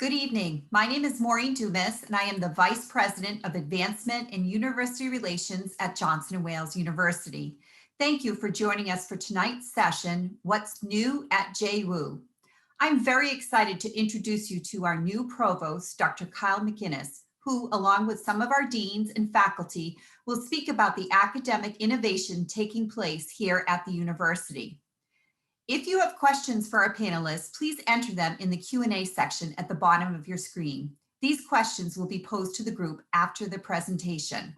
Good evening. My name is Maureen Dumas, and I am the Vice President of Advancement and University Relations at Johnson & Wales University. Thank you for joining us for tonight's session, What's New at JWU. I'm very excited to introduce you to our new provost, Dr. Kyle McInnis, who, along with some of our deans and faculty, will speak about the academic innovation taking place here at the university. If you have questions for our panelists, please enter them in the Q&A section at the bottom of your screen. These questions will be posed to the group after the presentation.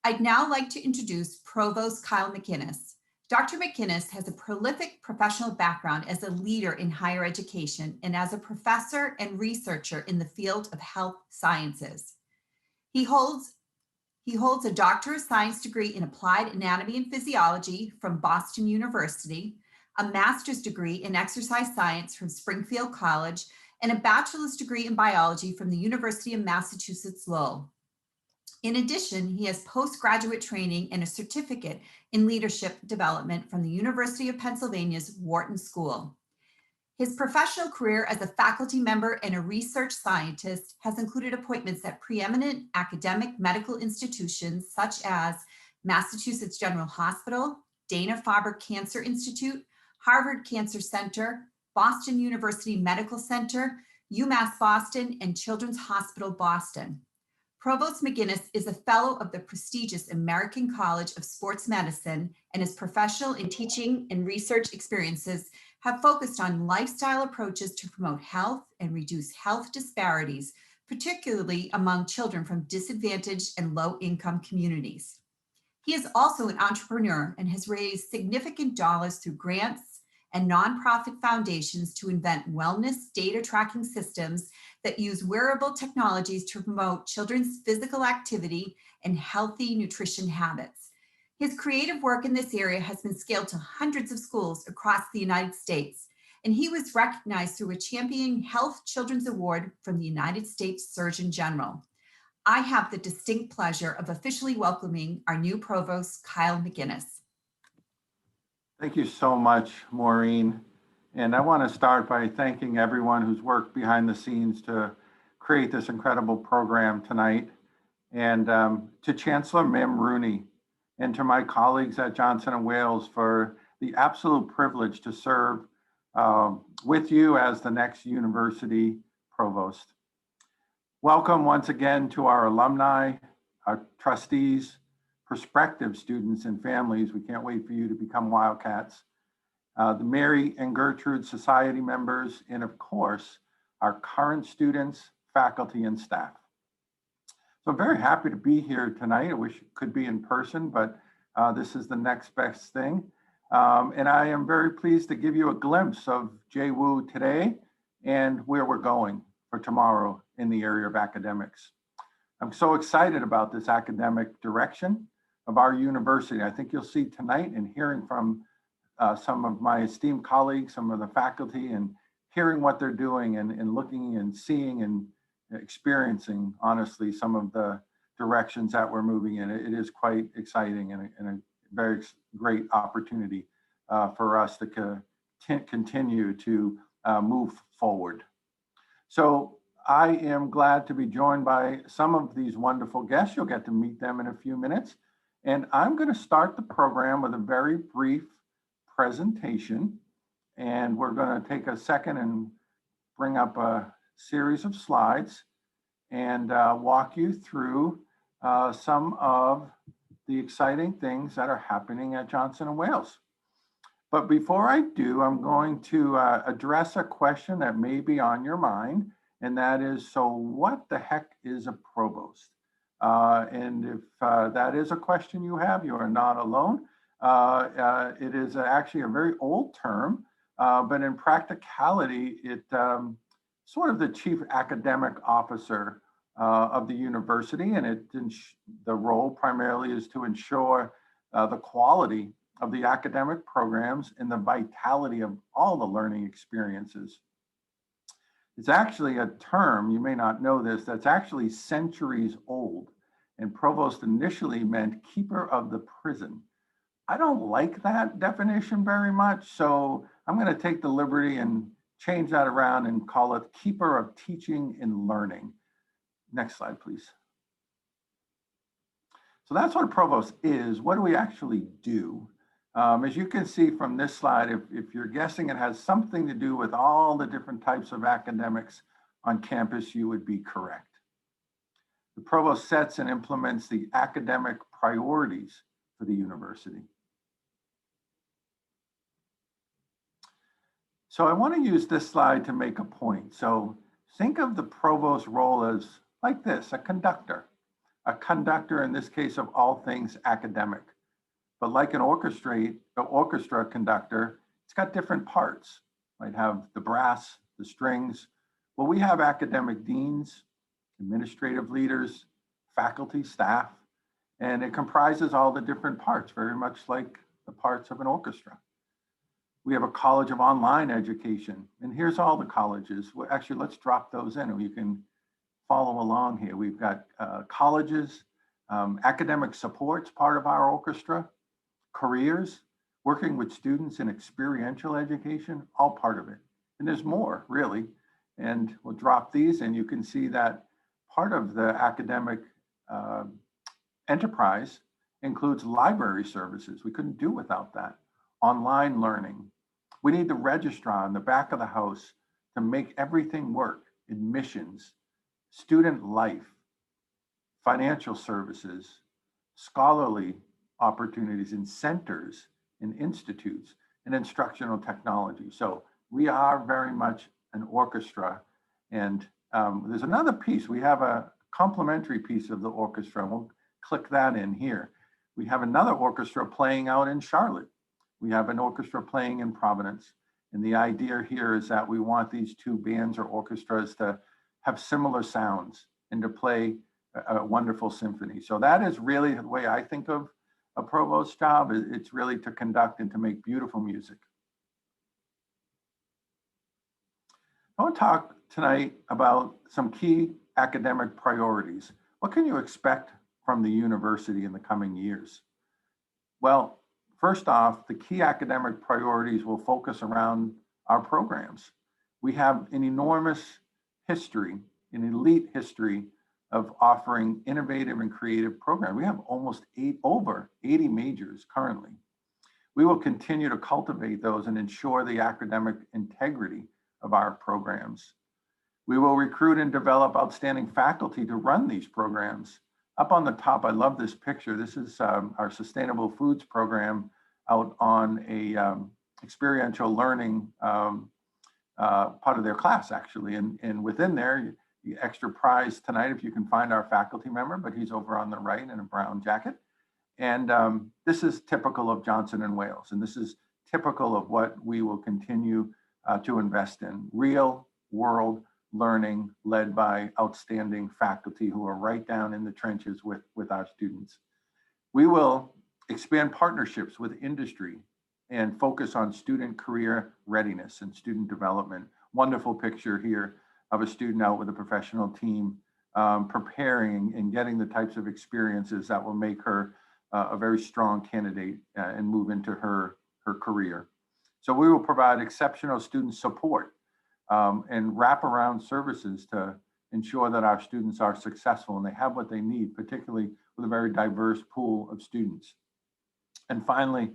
I'd now like to introduce Provost Kyle McInnis. Dr. McInnis has a prolific professional background as a leader in higher education and as a professor and researcher in the field of health sciences. He holds a Doctor of Science degree in Applied Anatomy and Physiology from Boston University, a master's degree in exercise science from Springfield College, and a bachelor's degree in biology from the University of Massachusetts Lowell. In addition, he has postgraduate training and a certificate in leadership development from the University of Pennsylvania's Wharton School. His professional career as a faculty member and a research scientist has included appointments at preeminent academic medical institutions such as Massachusetts General Hospital, Dana-Farber Cancer Institute, Harvard Cancer Center, Boston University Medical Center, UMass Boston, and Children's Hospital Boston. Provost McInnis is a fellow of the prestigious American College of Sports Medicine, and his professional and teaching and research experiences have focused on lifestyle approaches to promote health and reduce health disparities, particularly among children from disadvantaged and low-income communities. He is also an entrepreneur and has raised significant dollars through grants and nonprofit foundations to invent wellness data tracking systems that use wearable technologies to promote children's physical activity and healthy nutrition habits. His creative work in this area has been scaled to hundreds of schools across the United States, and he was recognized through a Champion Health Children's Award from the United States Surgeon General. I have the distinct pleasure of officially welcoming our new provost, Kyle McInnis. Thank you so much, Maureen. And I want to start by thanking everyone who's worked behind the scenes to create this incredible program tonight. And to Chancellor Mim Rooney and to my colleagues at Johnson & Wales for the absolute privilege to serve with you as the next university provost. Welcome once again to our alumni, our trustees, prospective students and families. We can't wait for you to become Wildcats. The Mary and Gertrude Society members, and of course, our current students, faculty, and staff. So I'm very happy to be here tonight. I wish it could be in person, but this is the next best thing. And I am very pleased to give you a glimpse of JWU today and where we're going for tomorrow in the area of academics. I'm so excited about this academic direction of our university. I think you'll see tonight in hearing from some of my esteemed colleagues, some of the faculty, and hearing what they're doing and looking and seeing and experiencing, honestly, some of the directions that we're moving in. It is quite exciting and a very great opportunity for us to continue to move forward. So I am glad to be joined by some of these wonderful guests. You'll get to meet them in a few minutes. And I'm going to start the program with a very brief presentation. And we're going to take a second and bring up a series of slides and walk you through some of the exciting things that are happening at Johnson & Wales. But before I do, I'm going to address a question that may be on your mind, and that is, so what the heck is a provost? And if that is a question you have, you are not alone. It is actually a very old term, but in practicality, it sort of the chief academic officer of the university, and the role primarily is to ensure the quality of the academic programs and the vitality of all the learning experiences. It's actually a term, you may not know this, that's actually centuries old. And provost initially meant keeper of the prison. I don't like that definition very much, so I'm going to take the liberty and change that around and call it Keeper of Teaching and Learning. Next slide, please. So that's what a provost is. What do we actually do? As you can see from this slide, if you're guessing it has something to do with all the different types of academics on campus, you would be correct. The provost sets and implements the academic priorities for the university. So I want to use this slide to make a point. So think of the provost role as like this, a conductor in this case of all things academic. But like an orchestra conductor, it's got different parts. Might have the brass, the strings. Well, we have academic deans, administrative leaders, faculty, staff, and it comprises all the different parts, very much like the parts of an orchestra. We have a College of Online Education, and here's all the colleges. Well, actually, let's drop those in and you can follow along here. We've got colleges, academic support's part of our orchestra, careers, working with students in experiential education, all part of it. And there's more, really. And we'll drop these and you can see that part of the academic enterprise includes library services. We couldn't do without that. Online learning. We need the registrar in the back of the house to make everything work. Admissions, student life, financial services, scholarly opportunities in centers, in institutes, and instructional technology. So we are very much an orchestra. And there's another piece. We have a complementary piece of the orchestra. We'll click that in here. We have another orchestra playing out in Charlotte. We have an orchestra playing in Providence. And the idea here is that we want these two bands or orchestras to have similar sounds and to play a wonderful symphony. So that is really the way I think of a provost's job. It's really to conduct and to make beautiful music. I want to talk tonight about some key academic priorities. What can you expect from the university in the coming years? Well, first off, the key academic priorities will focus around our programs. We have an enormous history, an elite history of offering innovative and creative programs. We have almost over 80 majors currently. We will continue to cultivate those and ensure the academic integrity of our programs. We will recruit and develop outstanding faculty to run these programs. Up on the top, I love this picture. This is our sustainable foods program out on a experiential learning part of their class, actually. And within there, the extra prize tonight, if you can find our faculty member, but he's over on the right in a brown jacket. And this is typical of Johnson & Wales. And this is typical of what we will continue to invest in. Real world learning led by outstanding faculty who are right down in the trenches with our students. We will expand partnerships with industry and focus on student career readiness and student development. Wonderful picture here of a student out with a professional team preparing and getting the types of experiences that will make her a very strong candidate and move into her career. So we will provide exceptional student support and wraparound services to ensure that our students are successful and they have what they need, particularly with a very diverse pool of students. And finally,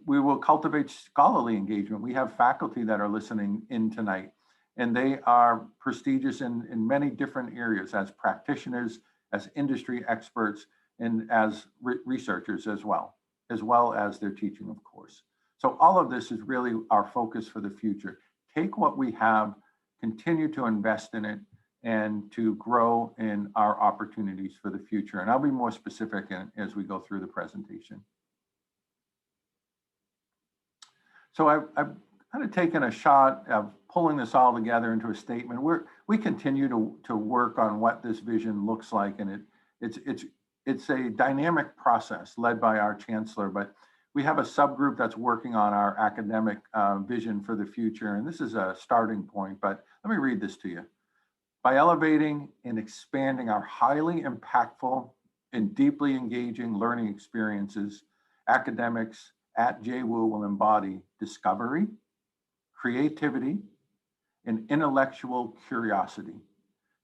we will cultivate scholarly engagement. We have faculty that are listening in tonight, and they are prestigious in many different areas as practitioners, as industry experts, and as researchers as well as their teaching, of course. So all of this is really our focus for the future. Take what we have, continue to invest in it, and to grow in our opportunities for the future. And I'll be more specific as we go through the presentation. So I've kind of taken a shot of pulling this all together into a statement. We continue to work on what this vision looks like, and it's a dynamic process led by our chancellor, but we have a subgroup that's working on our academic vision for the future. And this is a starting point, but let me read this to you. By elevating and expanding our highly impactful and deeply engaging learning experiences, academics at JWU will embody discovery, creativity, and intellectual curiosity,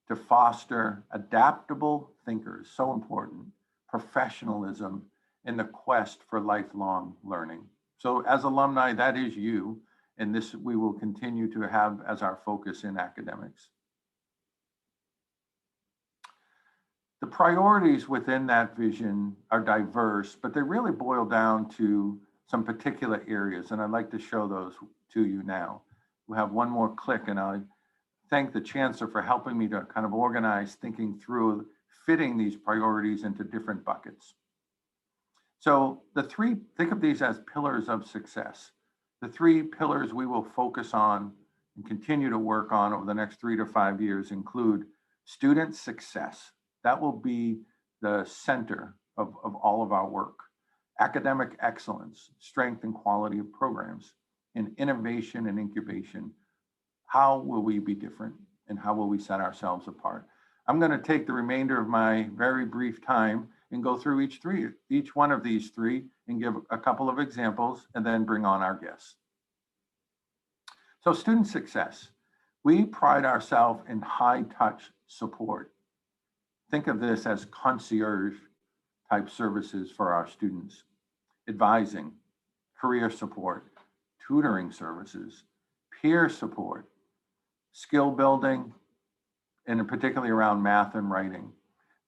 to foster adaptable thinkers, so important, professionalism, and the quest for lifelong learning. So as alumni, that is you, and this we will continue to have as our focus in academics. The priorities within that vision are diverse, but they really boil down to some particular areas, and I'd like to show those to you now. We'll have one more click, and I thank the Chancellor for helping me to kind of organize thinking through fitting these priorities into different buckets. So the three, think of these as pillars of success. The three pillars we will focus on and continue to work on over the next 3 to 5 years include student success. That will be the center of all of our work. Academic excellence, strength and quality of programs, and innovation and incubation. How will we be different and how will we set ourselves apart? I'm going to take the remainder of my very brief time and go through each one of these three and give a couple of examples and then bring on our guests. So student success. We pride ourselves in high touch support. Think of this as concierge type services for our students, advising, career support, tutoring services, peer support, skill building, and particularly around math and writing.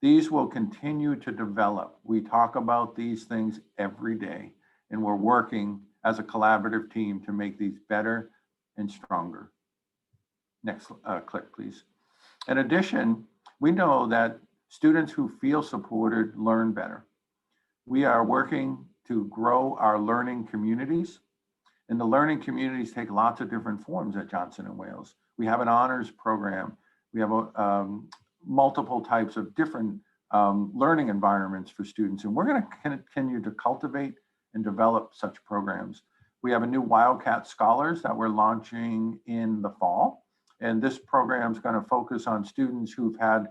These will continue to develop. We talk about these things every day, and we're working as a collaborative team to make these better and stronger. Next click, please. In addition, we know that students who feel supported learn better. We are working to grow our learning communities, and the learning communities take lots of different forms at Johnson & Wales. We have an honors program. We have multiple types of different learning environments for students, and we're going to continue to cultivate and develop such programs. We have a new Wildcat Scholars that we're launching in the fall, and this program is going to focus on students who've had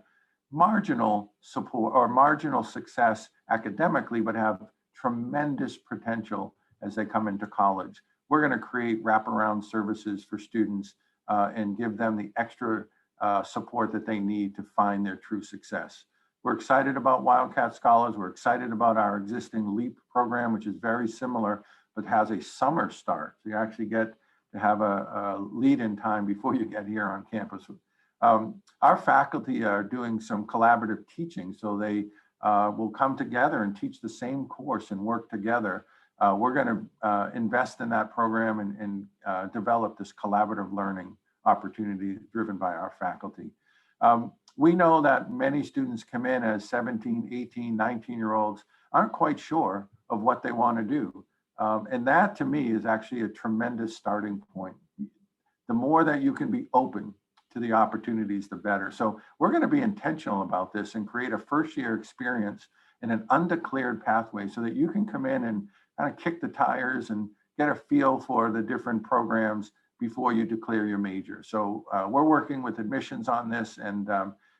marginal support or marginal success academically, but have tremendous potential as they come into college. We're going to create wraparound services for students and give them the extra support that they need to find their true success. We're excited about Wildcat Scholars. We're excited about our existing LEAP program, which is very similar, but has a summer start. So you actually get to have a lead-in time before you get here on campus. Our faculty are doing some collaborative teaching, so they will come together and teach the same course and work together. We're going to invest in that program and develop this collaborative learning opportunity driven by our faculty. We know that many students come in as 17, 18, 19-year-olds, aren't quite sure of what they want to do. And that to me is actually a tremendous starting point. The more that you can be open to the opportunities, the better. So we're going to be intentional about this and create a first-year experience in an undeclared pathway so that you can come in and kind of kick the tires and get a feel for the different programs before you declare your major. So we're working with admissions on this, and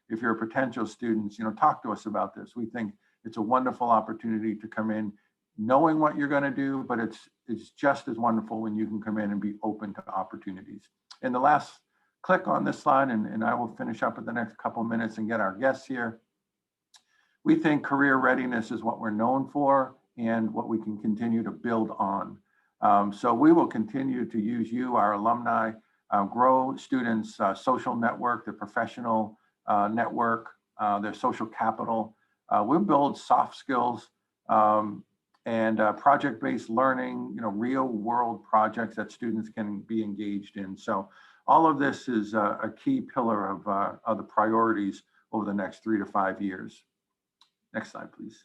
if you're a potential student, talk to us about this. We think it's a wonderful opportunity to come in knowing what you're going to do, but it's just as wonderful when you can come in and be open to opportunities. And the last click on this slide, and I will finish up in the next couple of minutes and get our guests here. We think career readiness is what we're known for and what we can continue to build on. So we will continue to use you, our alumni, grow students' social network, their professional network, their social capital. We'll build soft skills and project-based learning, real world projects that students can be engaged in. So all of this is a key pillar of the priorities over the next 3 to 5 years. Next slide, please.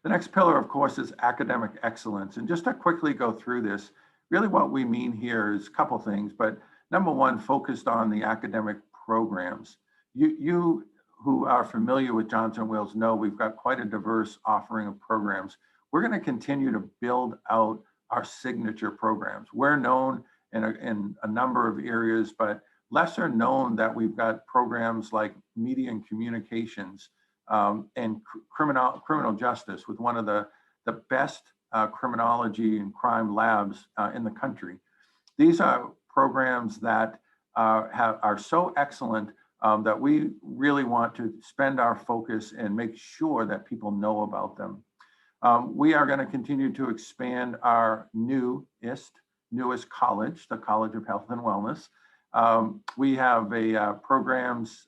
The next pillar, of course, is academic excellence. And just to quickly go through this, really what we mean here is a couple things, but number one, focused on the academic programs. You who are familiar with Johnson & Wales know we've got quite a diverse offering of programs. We're going to continue to build out our signature programs. We're known in a number of areas, but lesser known that we've got programs like media and communications and criminal justice with one of the best criminology and crime labs in the country. These are programs that are so excellent that we really want to spend our focus and make sure that people know about them. We are going to continue to expand our newest college, the College of Health and Wellness. We have programs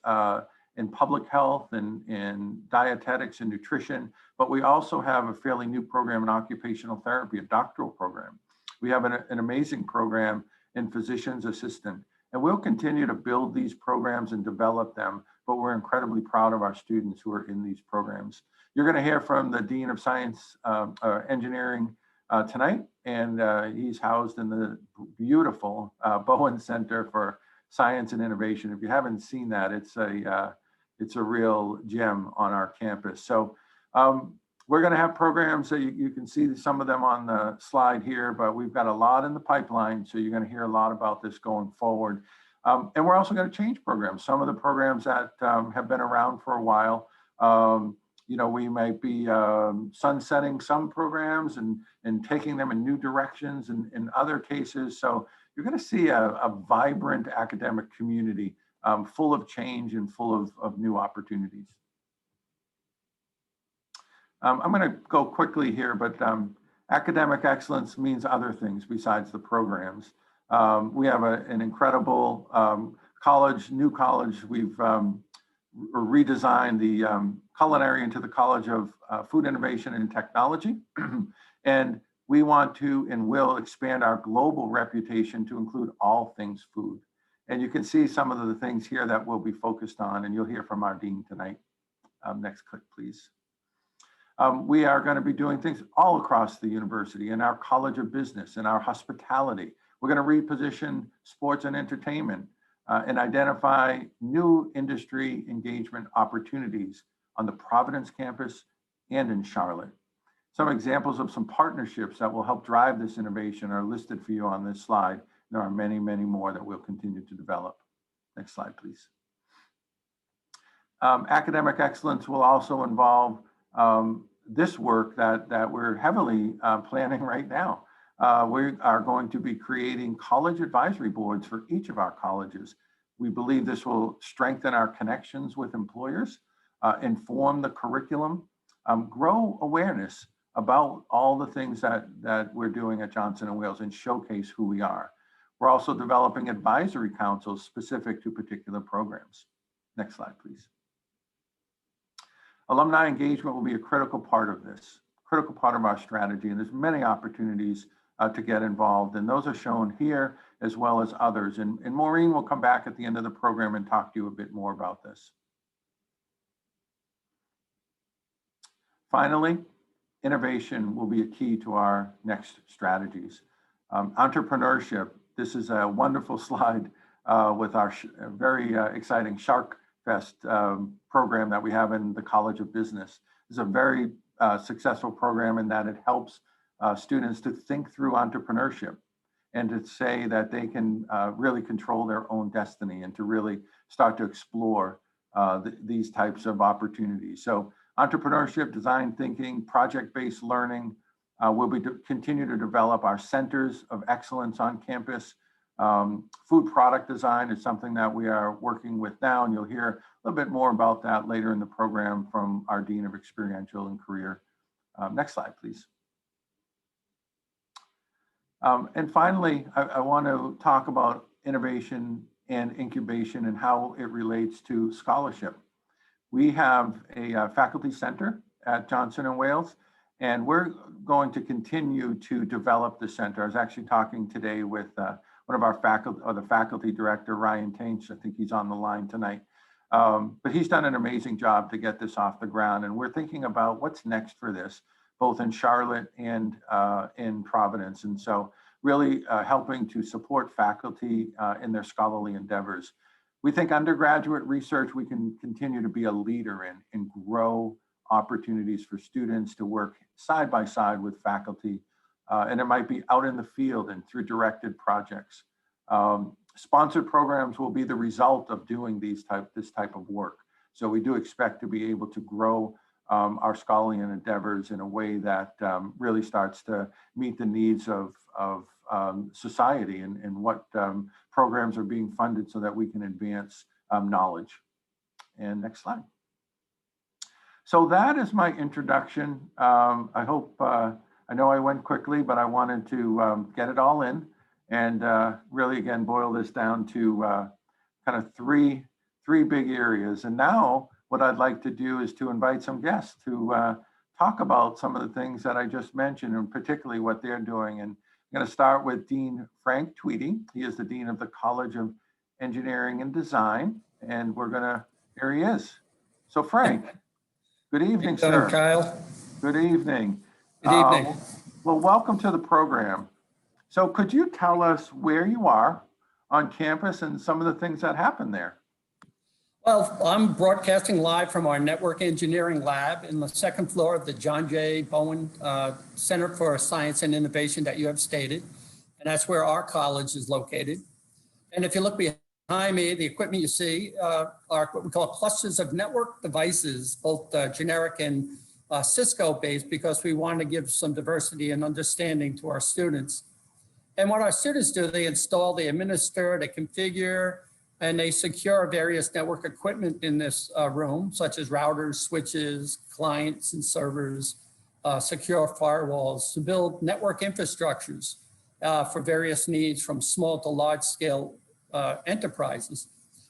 in public health and in dietetics and nutrition, but we also have a fairly new program in occupational therapy, a doctoral program. We have an amazing program in physician's assistant, and we'll continue to build these programs and develop them, but we're incredibly proud of our students who are in these programs. You're going to hear from the Dean of Science Engineering tonight, and he's housed in the beautiful Bowen Center for Science and Innovation. If you haven't seen that, it's a real gem on our campus. So we're going to have programs that you can see some of them on the slide here, but we've got a lot in the pipeline. So you're going to hear a lot about this going forward. And we're also going to change programs. Some of the programs that have been around for a while, we might be sunsetting some programs and taking them in new directions in other cases. So you're going to see a vibrant academic community full of change and full of new opportunities. I'm going to go quickly here, but academic excellence means other things besides the programs. We have an incredible new college. We've redesigned the Culinary into the College of Food Innovation and Technology. And we want to and will expand our global reputation to include all things food. And you can see some of the things here that we'll be focused on, and you'll hear from our dean tonight. Next click, please. We are going to be doing things all across the university in our College of Business, in our hospitality. We're going to reposition sports and entertainment and identify new industry engagement opportunities on the Providence campus and in Charlotte. Some examples of some partnerships that will help drive this innovation are listed for you on this slide. There are many, many more that we'll continue to develop. Next slide, please. Academic excellence will also involve this work that we're heavily planning right now. We are going to be creating college advisory boards for each of our colleges. We believe this will strengthen our connections with employers, inform the curriculum, grow awareness about all the things that we're doing at Johnson & Wales and showcase who we are. We're also developing advisory councils specific to particular programs. Next slide, please. Alumni engagement will be a critical part of this, critical part of our strategy, and there's many opportunities to get involved, and those are shown here as well as others. And Maureen will come back at the end of the program and talk to you a bit more about this. Finally, innovation will be a key to our next strategies. Entrepreneurship, this is a wonderful slide with our very exciting Shark Fest program that we have in the College of Business. It's a very successful program in that it helps students to think through entrepreneurship and to say that they can really control their own destiny and to really start to explore these types of opportunities. So entrepreneurship, design thinking, project-based learning. We'll continue to develop our centers of excellence on campus. Food product design is something that we are working with now, and you'll hear a little bit more about that later in the program from our Dean of Experiential and Career. Next slide, please. And finally, I want to talk about innovation and incubation and how it relates to scholarship. We have a faculty center at Johnson & Wales, and we're going to continue to develop the center. I was actually talking today with one of our faculty, or the faculty director, Ryan Tainch. I think he's on the line tonight. But he's done an amazing job to get this off the ground. And we're thinking about what's next for this, both in Charlotte and in Providence. And so really helping to support faculty in their scholarly endeavors. We think undergraduate research, we can continue to be a leader in and grow opportunities for students to work side by side with faculty. And it might be out in the field and through directed projects. Sponsored programs will be the result of doing this type of work. So we do expect to be able to grow our scholarly endeavors in a way that really starts to meet the needs of society and what programs are being funded so that we can advance knowledge. And next slide. So that is my introduction. I hope, I know I went quickly, but I wanted to get it all in and really, again, boil this down to kind of three big areas. And now what I'd like to do is to invite some guests to talk about some of the things that I just mentioned, and particularly what they're doing. And I'm going to start with Dean Frank Tweedie. He is the Dean of the College of Engineering and Design. And we're going to, here he is. So Frank, good evening, sir. Kyle. Good evening. Good evening. Well, welcome to the program. So could you tell us where you are on campus and some of the things that happen there? Well, I'm broadcasting live from our network engineering lab in the second floor of the John J. Bowen Center for Science and Innovation that you have stated. And that's where our college is located. And if you look behind me, the equipment you see are what we call clusters of network devices, both generic and Cisco based, because we want to give some diversity and understanding to our students. And what our students do, they install, they administer, they configure, and they secure various network equipment in this room, such as routers, switches, clients and servers, secure firewalls to build network infrastructures for various needs from small to large scale enterprises.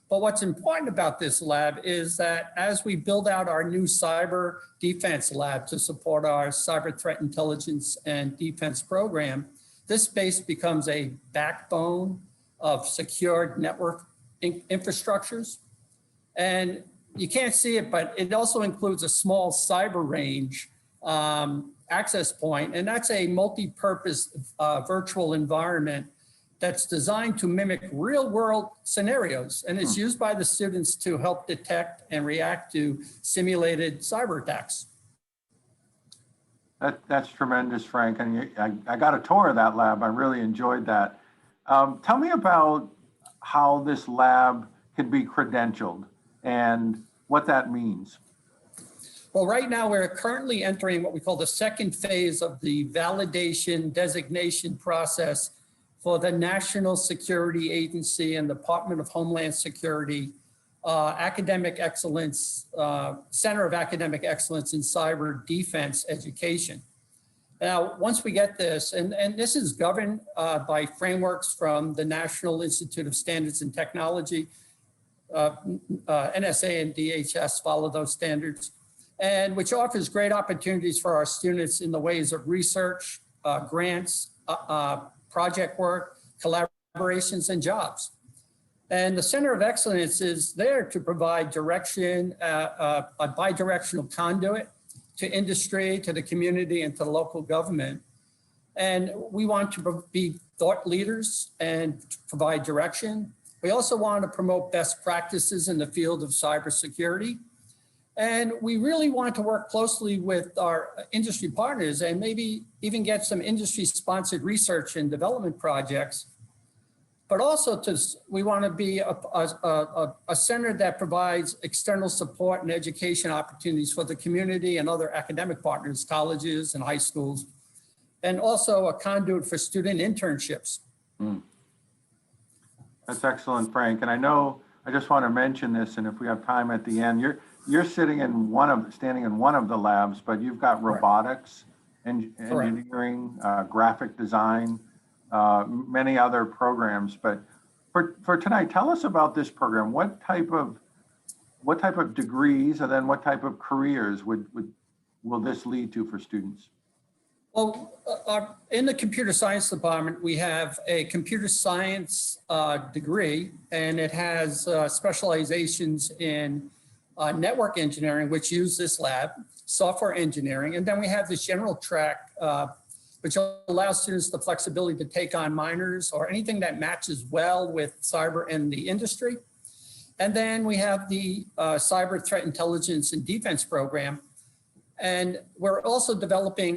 But what's important about this lab is that as we build out our new cyber defense lab to support our cyber threat intelligence and defense program, this space becomes a backbone of secured network infrastructures. And you can't see it, but it also includes a small cyber range access point. And that's a multi-purpose virtual environment that's designed to mimic real world scenarios. And it's used by the students to help detect and react to simulated cyber attacks. That's tremendous, Frank. And I got a tour of that lab. I really enjoyed that. Tell me about how this lab can be credentialed and what that means. Well, right now we're currently entering what we call the second phase of the validation designation process for the National Security Agency and Department of Homeland Security Academic Excellence, Center of Academic Excellence in Cyber Defense Education. Now, once we get this, and this is governed by frameworks from the National Institute of Standards and Technology, NSA and DHS follow those standards, and which offers great opportunities for our students in the ways of research, grants, project work, collaborations, and jobs. And the Center of Excellence is there to provide direction, a bidirectional conduit to industry, to the community, and to the local government. And we want to be thought leaders and provide direction. We also want to promote best practices in the field of cybersecurity. And we really want to work closely with our industry partners and maybe even get some industry-sponsored research and development projects. But also we want to be a center that provides external support and education opportunities for the community and other academic partners, colleges and high schools, and also a conduit for student internships. That's excellent, Frank. And I know, I just want to mention this, and if we have time at the end, you're standing in one of the labs, but you've got robotics, engineering, graphic design, many other programs. But for tonight, tell us about this program. What type of degrees, and then what type of careers will this lead to for students? Well, in the computer science department, we have a computer science degree, and it has specializations in network engineering, which use this lab, software engineering, and then we have this general track, which allows students the flexibility to take on minors or anything that matches well with cyber and the industry. And then we have the cyber threat intelligence and defense program. And we're also developing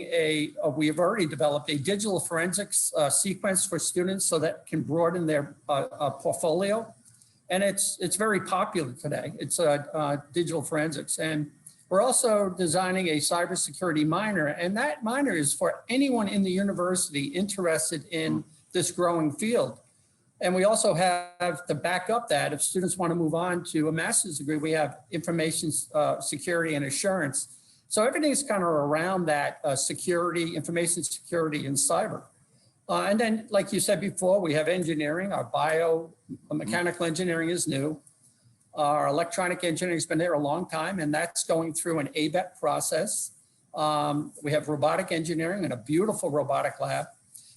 we have already developed a digital forensics sequence for students so that can broaden their portfolio. And it's very popular today. It's digital forensics. And We're also designing a cybersecurity minor, and that minor is for anyone in the university interested in this growing field. And we also have to back up that if students want to move on to a master's degree, we have information security and assurance. So everything's kind of around that security, information security, and cyber. And then, like you said before, we have engineering. Our mechanical engineering is new. Our electronic engineering has been there a long time, and that's going through an ABET process. We have robotic engineering and a beautiful robotic lab.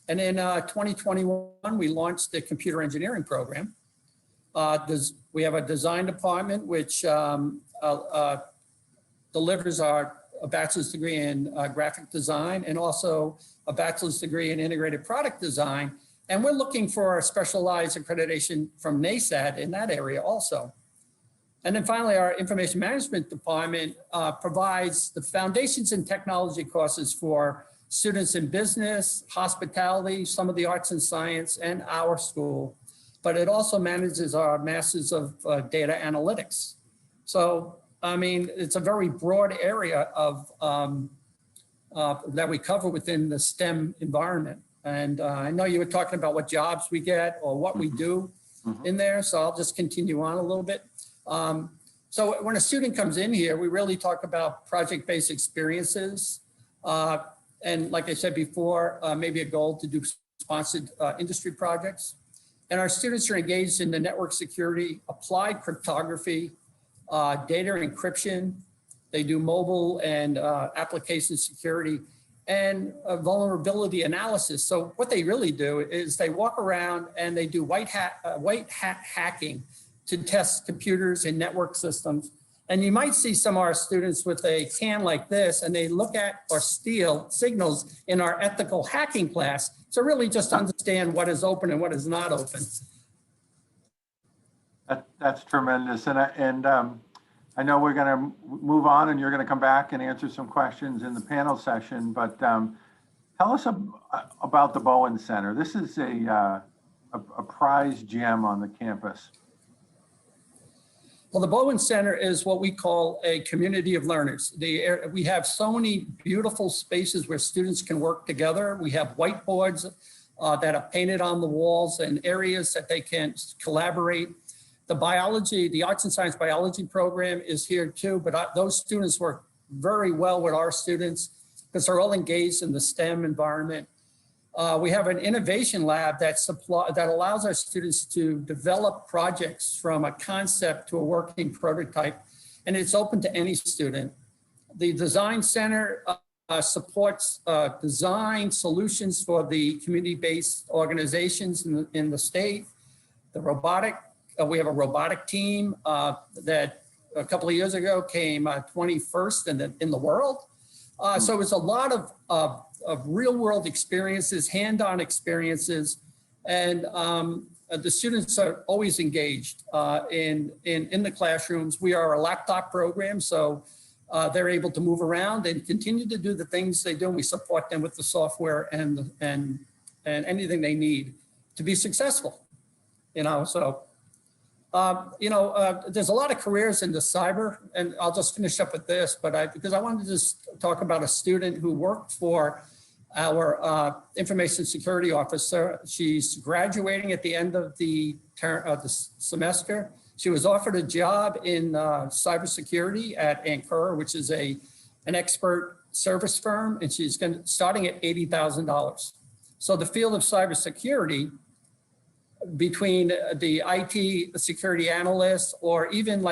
And in 2021, we launched the computer engineering program. We have a design department which delivers a bachelor's degree in graphic design and also a bachelor's degree in integrated product design. And we're looking for a specialized accreditation from NASAD in that area also. And then finally, our information management department provides the foundations and technology courses for students in business, hospitality, some of the arts and science, and our school. But it also manages our masters of data analytics. So, I mean, it's a very broad area of that we cover within the STEM environment. And I know you were talking about what jobs we get or what we do in there. So I'll just continue on a little bit. So when a student comes in here, we really talk about project-based experiences. And like I said before, maybe a goal to do sponsored industry projects. And our students are engaged in the network security, applied cryptography, data encryption. They do mobile and application security and vulnerability analysis. So what they really do is they walk around and they do white hat hacking to test computers and network systems. And you might see some of our students with a can like this, and they look at or steal signals in our ethical hacking class to really just understand what is open and what is not open. That's tremendous. And I know we're going to move on and you're going to come back and answer some questions in the panel session, but tell us about the Bowen Center. This is a prized gem on the campus. Well, the Bowen Center is what we call a community of learners. We have so many beautiful spaces where students can work together. We have whiteboards that are painted on the walls and areas that they can collaborate. The biology, the arts and science biology program is here too, but those students work very well with our students because they're all engaged in the STEM environment. We have an innovation lab that allows our students to develop projects from a concept to a working prototype, and it's open to any student. The design center supports design solutions for the community-based organizations in the state. The robotic, we have a robotic team that a couple of years ago came 21st in the world. So it's a lot of real world experiences, hand-on experiences, and the students are always engaged in the classrooms. We are a laptop program, so they're able to move around and continue to do the things they do. We support them with the software and anything they need to be successful. So there's a lot of careers into cyber, and I'll just finish up with this, because I wanted to just talk about a student who worked for our information security officer. She's graduating at the end of the semester. She was offered a job in cybersecurity at Ancora, which is an expert service firm, and she's starting at $80,000. So the field of cybersecurity, between the IT security analysts, or even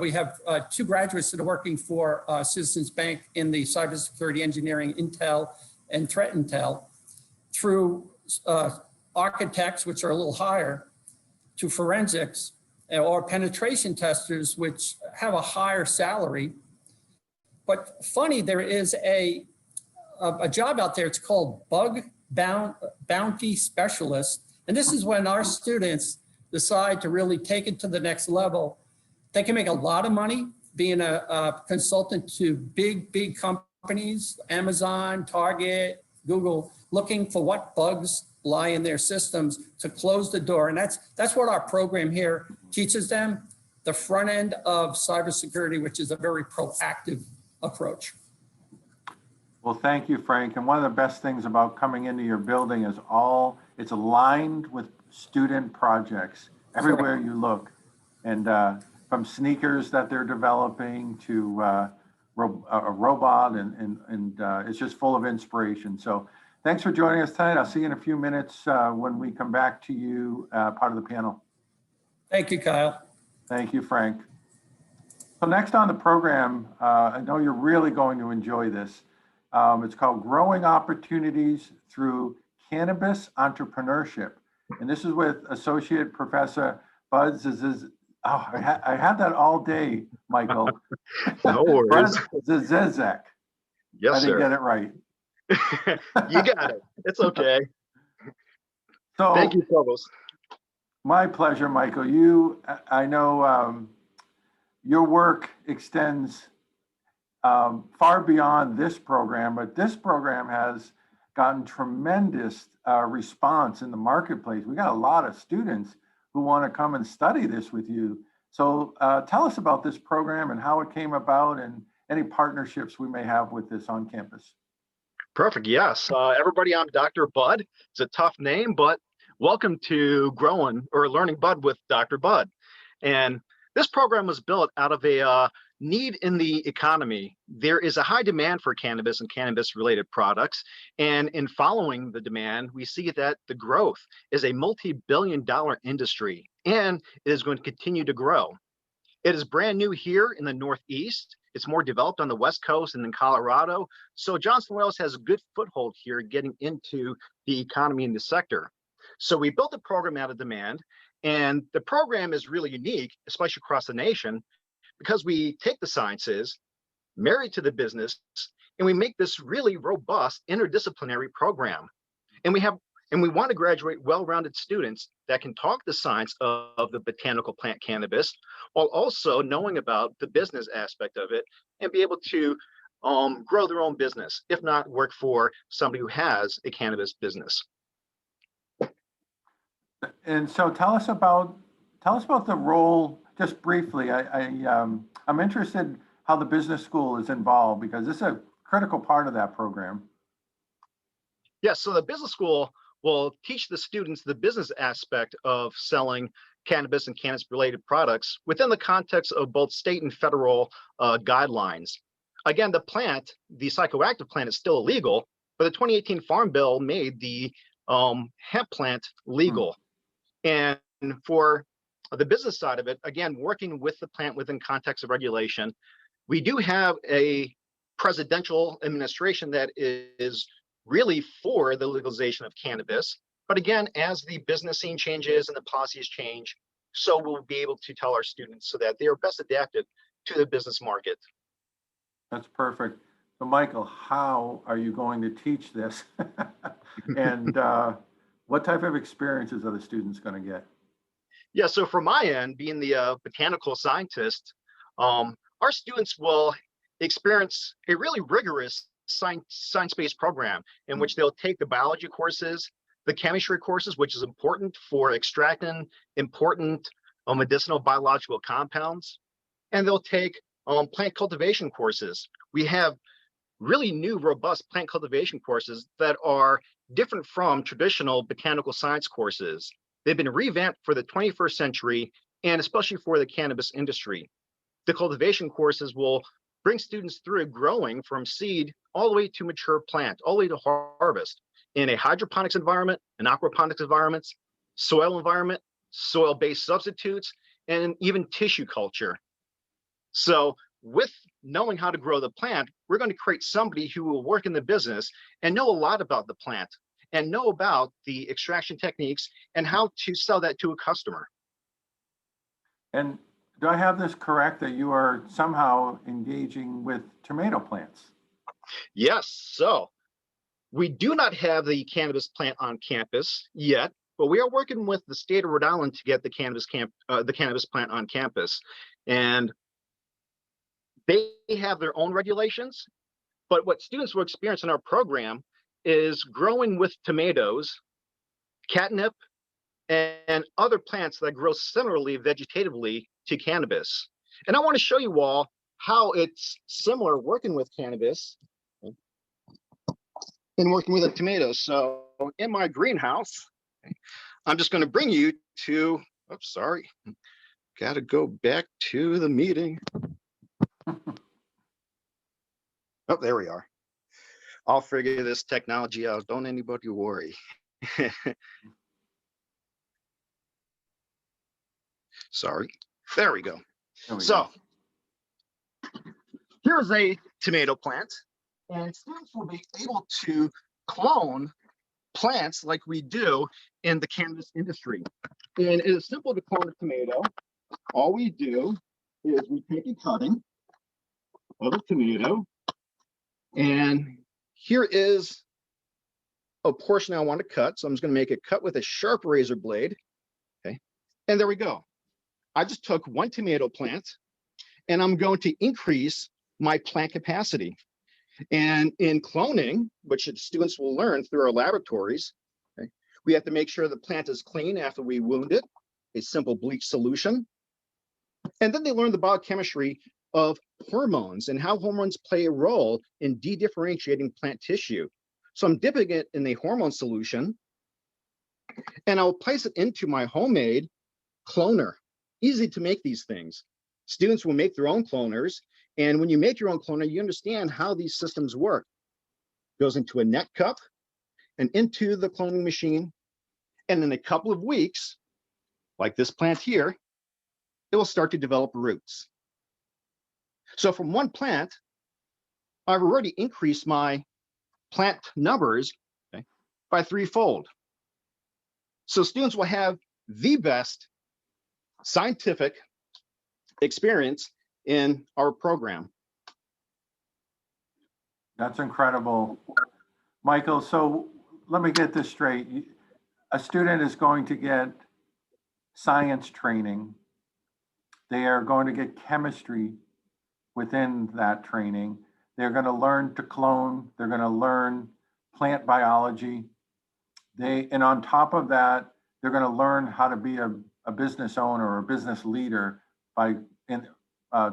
we have two graduates that are working for Citizens Bank in the cybersecurity engineering intel and threat intel, through architects, which are a little higher, to forensics or penetration testers, which have a higher salary. But funny, there is a job out there, it's called bug bounty specialist. And this is when our students decide to really take it to the next level. They can make a lot of money being a consultant to big companies, Amazon, Target, Google, looking for what bugs lie in their systems to close the door. And that's what our program here teaches them. the front end of cybersecurity, which is a very proactive approach. Well, thank you, Frank. And one of the best things about coming into your building is it's aligned with student projects everywhere you look. And from sneakers that they're developing to a robot, and it's just full of inspiration. So thanks for joining us tonight. I'll see you in a few minutes when we come back to you, part of the panel. Thank you, Kyle. Thank you, Frank. So next on the program, I know you're really going to enjoy this. It's called Growing Opportunities Through Cannabis Entrepreneurship. And this is with Associate Professor Budziszek. Oh, I had that all day, Michael. No worries. Budziszek. Yes, I didn't sir. get it right. You got it. It's okay. So, Thank you, Provost. my pleasure, Michael. I know your work extends far beyond this program, but this program has gotten tremendous response in the marketplace. We got a lot of students who want to come and study this with you. So tell us about this program and how it came about and any partnerships we may have with this on campus. Perfect. Yes. Everybody, I'm Dr. Bud. It's a tough name, but welcome to Growing or Learning Bud with Dr. Bud. And this program was built out of a need in the economy. There is a high demand for cannabis and cannabis-related products. And in following the demand, we see that the growth is a multi-billion-dollar industry, and it is going to continue to grow. It is brand new here in the Northeast. It's more developed on the West Coast and in Colorado. So Johnson Wales has a good foothold here getting into the economy in the sector. So we built the program out of demand, and the program is really unique, especially across the nation, because we take the sciences, marry it to the business, and we make this really robust interdisciplinary program. And we want to graduate well-rounded students that can talk the science of the botanical plant cannabis, while also knowing about the business aspect of it and be able to grow their own business, if not work for somebody who has a cannabis business. And so tell us about the role, just briefly. I'm interested how the business school is involved, because this is a critical part of that program. Yes, so the business school will teach the students the business aspect of selling cannabis and cannabis-related products within the context of both state and federal guidelines. Again, the psychoactive plant is still illegal, but the 2018 Farm Bill made the hemp plant legal. And for the business side of it, again, working with the plant within context of regulation, we do have a presidential administration that is really for the legalization of cannabis. But again, as the business scene changes and the policies change, so we'll be able to tell our students so that they are best adapted to the business market. That's perfect. So Michael, how are you going to teach this? And what type of experiences are the students going to get? Yeah, so from my end, being the botanical scientist, our students will experience a really rigorous science-based program in which they'll take the biology courses, the chemistry courses, which is important for extracting important medicinal biological compounds, and they'll take plant cultivation courses. We have really new, robust plant cultivation courses that are different from traditional botanical science courses. They've been revamped for the 21st century, and especially for the cannabis industry. The cultivation courses will bring students through growing from seed all the way to mature plant, all the way to harvest in a hydroponics environment, an aquaponics environment, soil environment, soil-based substitutes, and even tissue culture. So with knowing how to grow the plant, we're going to create somebody who will work in the business and know a lot about the plant and know about the extraction techniques and how to sell that to a customer. And do I have this correct that you are somehow engaging with tomato plants? Yes, so we do not have the cannabis plant on campus yet, but we are working with the state of Rhode Island to get the cannabis plant on campus. And they have their own regulations, but what students will experience in our program is growing with tomatoes, catnip, and other plants that grow similarly vegetatively to cannabis. And I want to show you all how it's similar working with cannabis and working with a tomato. So in my greenhouse, I'm just going to bring you to, oops, sorry, got to go back to the meeting. Oh, there we are. I'll figure this technology out. Don't anybody worry. Sorry. There we go. So here's a tomato plant, and students will be able to clone plants like we do in the cannabis industry. And it is simple to clone a tomato. All we do is we take a cutting of a tomato, and here is a portion I want to cut. So I'm just going to make a cut with a sharp razor blade. Okay. And there we go. I just took one tomato plant and I'm going to increase my plant capacity. And in cloning, which students will learn through our laboratories, okay, we have to make sure the plant is clean after we wound it, a simple bleach solution. And then they learn the biochemistry of hormones and how hormones play a role in de-differentiating plant tissue. So I'm dipping it in the hormone solution, and I'll place it into my homemade cloner. Easy to make these things. Students will make their own cloners, and when you make your own cloner, you understand how these systems work. It goes into a net cup and into the cloning machine, and in a couple of weeks, like this plant here, it will start to develop roots. So from one plant, I've already increased my plant numbers, okay, by threefold. So students will have the best scientific experience in our program. That's incredible. Michael, so let me get this straight. A student is going to get science training. They are going to get chemistry within that training. They're going to learn to clone. They're going to learn plant biology. And on top of that, they're going to learn how to be a business owner or a business leader by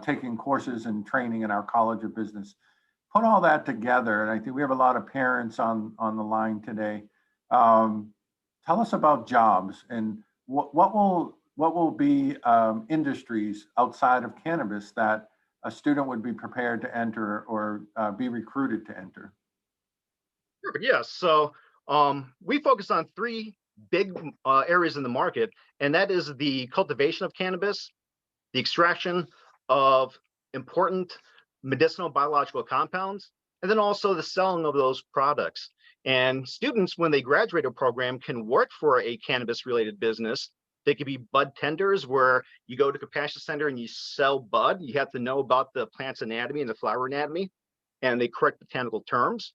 taking courses and training in our College of Business. Put all that together, and I think we have a lot of parents on the line today. Tell us about jobs and what will be industries outside of cannabis that a student would be prepared to enter or be recruited to enter? Sure, yes. So we focus on three big areas in the market, and that is the cultivation of cannabis, the extraction of important medicinal biological compounds, and then also the selling of those products. And students, when they graduate a program, can work for a cannabis-related business. They could be bud tenders, where you go to Compassion Center and you sell bud. You have to know about the plant's anatomy and the flower anatomy and the correct botanical terms.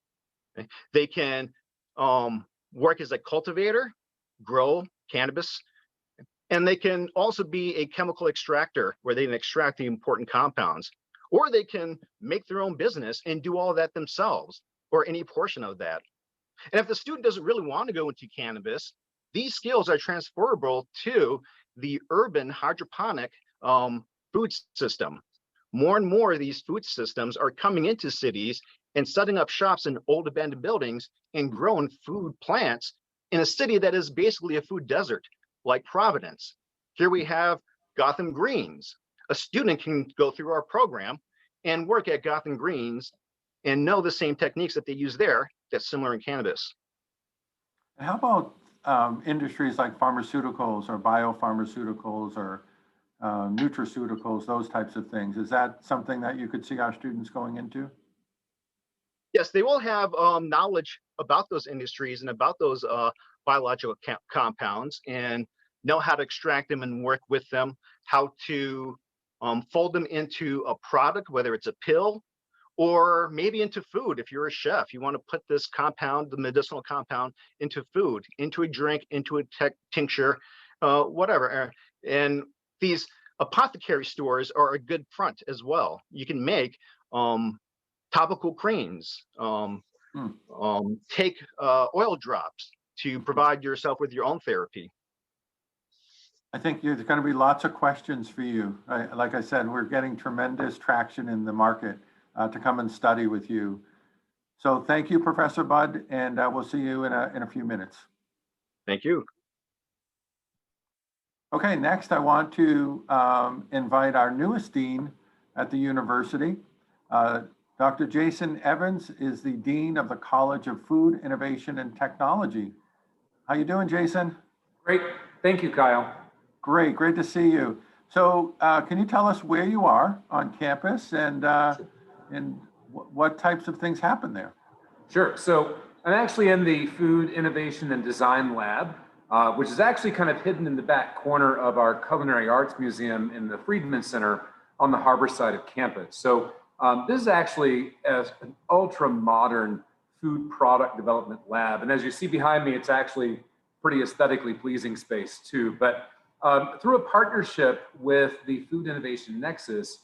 They can work as a cultivator, grow cannabis, and they can also be a chemical extractor, where they can extract the important compounds. Or they can make their own business and do all of that themselves, or any portion of that. And if the student doesn't really want to go into cannabis, these skills are transferable to the urban hydroponic food system. More and more of these food systems are coming into cities and setting up shops in old abandoned buildings and growing food plants in a city that is basically a food desert, like Providence. Here we have Gotham Greens. A student can go through our program and work at Gotham Greens and know the same techniques that they use there that's similar in cannabis. And how about industries like pharmaceuticals or biopharmaceuticals or nutraceuticals, those types of things? Is that something that you could see our students going into? Yes, they will have knowledge about those industries and about those biological compounds, and know how to extract them and work with them, how to fold them into a product, whether it's a pill or maybe into food. If you're a chef, you want to put this compound, the medicinal compound, into food, into a drink, into a tincture, whatever. And these apothecary stores are a good front as well. You can make topical creams, take oil drops to provide yourself with your own therapy. I think there's going to be lots of questions for you. Like I said, we're getting tremendous traction in the market to come and study with you. So thank you, Professor Budd, and we'll see you in a few minutes. Thank you. Okay, next I want to invite our newest dean at the university. Dr. Jason Evans is the Dean of the College of Food, Innovation, and Technology. How you doing, Jason? Great. Thank you, Kyle. Great to see you. So can you tell us where you are on campus and what types of things happen there? Sure. So I'm actually in the Food Innovation and Design Lab, which is actually kind of hidden in the back corner of our Culinary Arts Museum in the Friedman Center on the harbor side of campus. So this is actually an ultra modern food product development lab. And as you see behind me, it's actually pretty aesthetically pleasing space too. But through a partnership with the Food Innovation Nexus,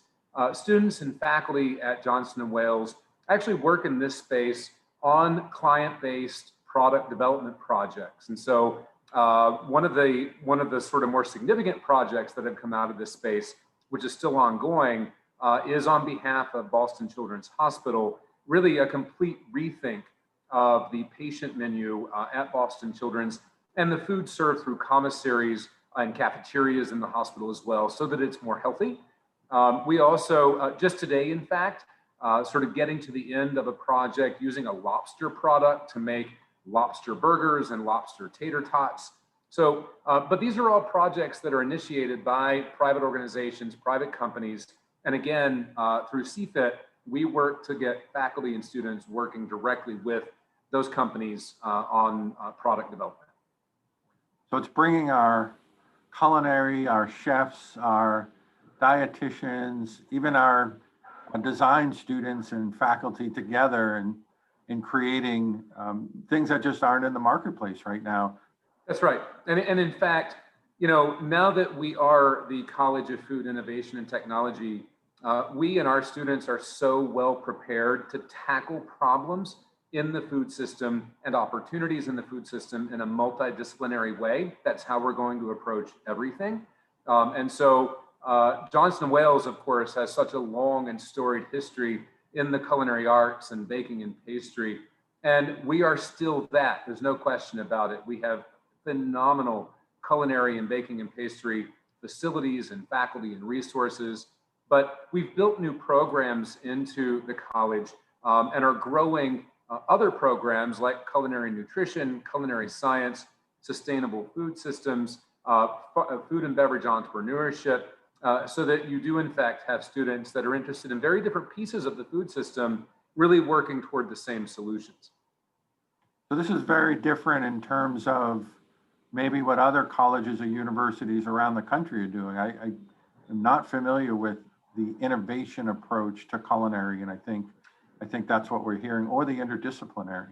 students and faculty at Johnson & Wales actually work in this space on client-based product development projects. And so one of the sort of more significant projects that have come out of this space, which is still ongoing, is on behalf of Boston Children's Hospital, really a complete rethink of the patient menu at Boston Children's and the food served through commissaries and cafeterias in the hospital as well, so that it's more healthy. We also, just today, in fact, sort of getting to the end of a project using a lobster product to make lobster burgers and lobster tater tots. So, but these are all projects that are initiated by private organizations, private companies. And again, through CFIT, we work to get faculty and students working directly with those companies on product development. So it's bringing our culinary, our chefs, our dietitians, even our design students and faculty together and in creating things that just aren't in the marketplace right now. That's right. And in fact, you know, now that we are the College of Food Innovation and Technology, we and our students are so well prepared to tackle problems in the food system and opportunities in the food system in a multidisciplinary way. That's how we're going to approach everything. And so Johnson & Wales, of course, has such a long and storied history in the culinary arts and baking and pastry. And we are still that, there's no question about it. We have phenomenal culinary and baking and pastry facilities and faculty and resources, but we've built new programs into the college and are growing other programs like culinary nutrition, culinary science, sustainable food systems, food and beverage entrepreneurship, so that you do in fact have students that are interested in very different pieces of the food system, really working toward the same solutions. So this is very different in terms of maybe what other colleges or universities around the country are doing. I am not familiar with the innovation approach to culinary, and I think that's what we're hearing, or the interdisciplinary.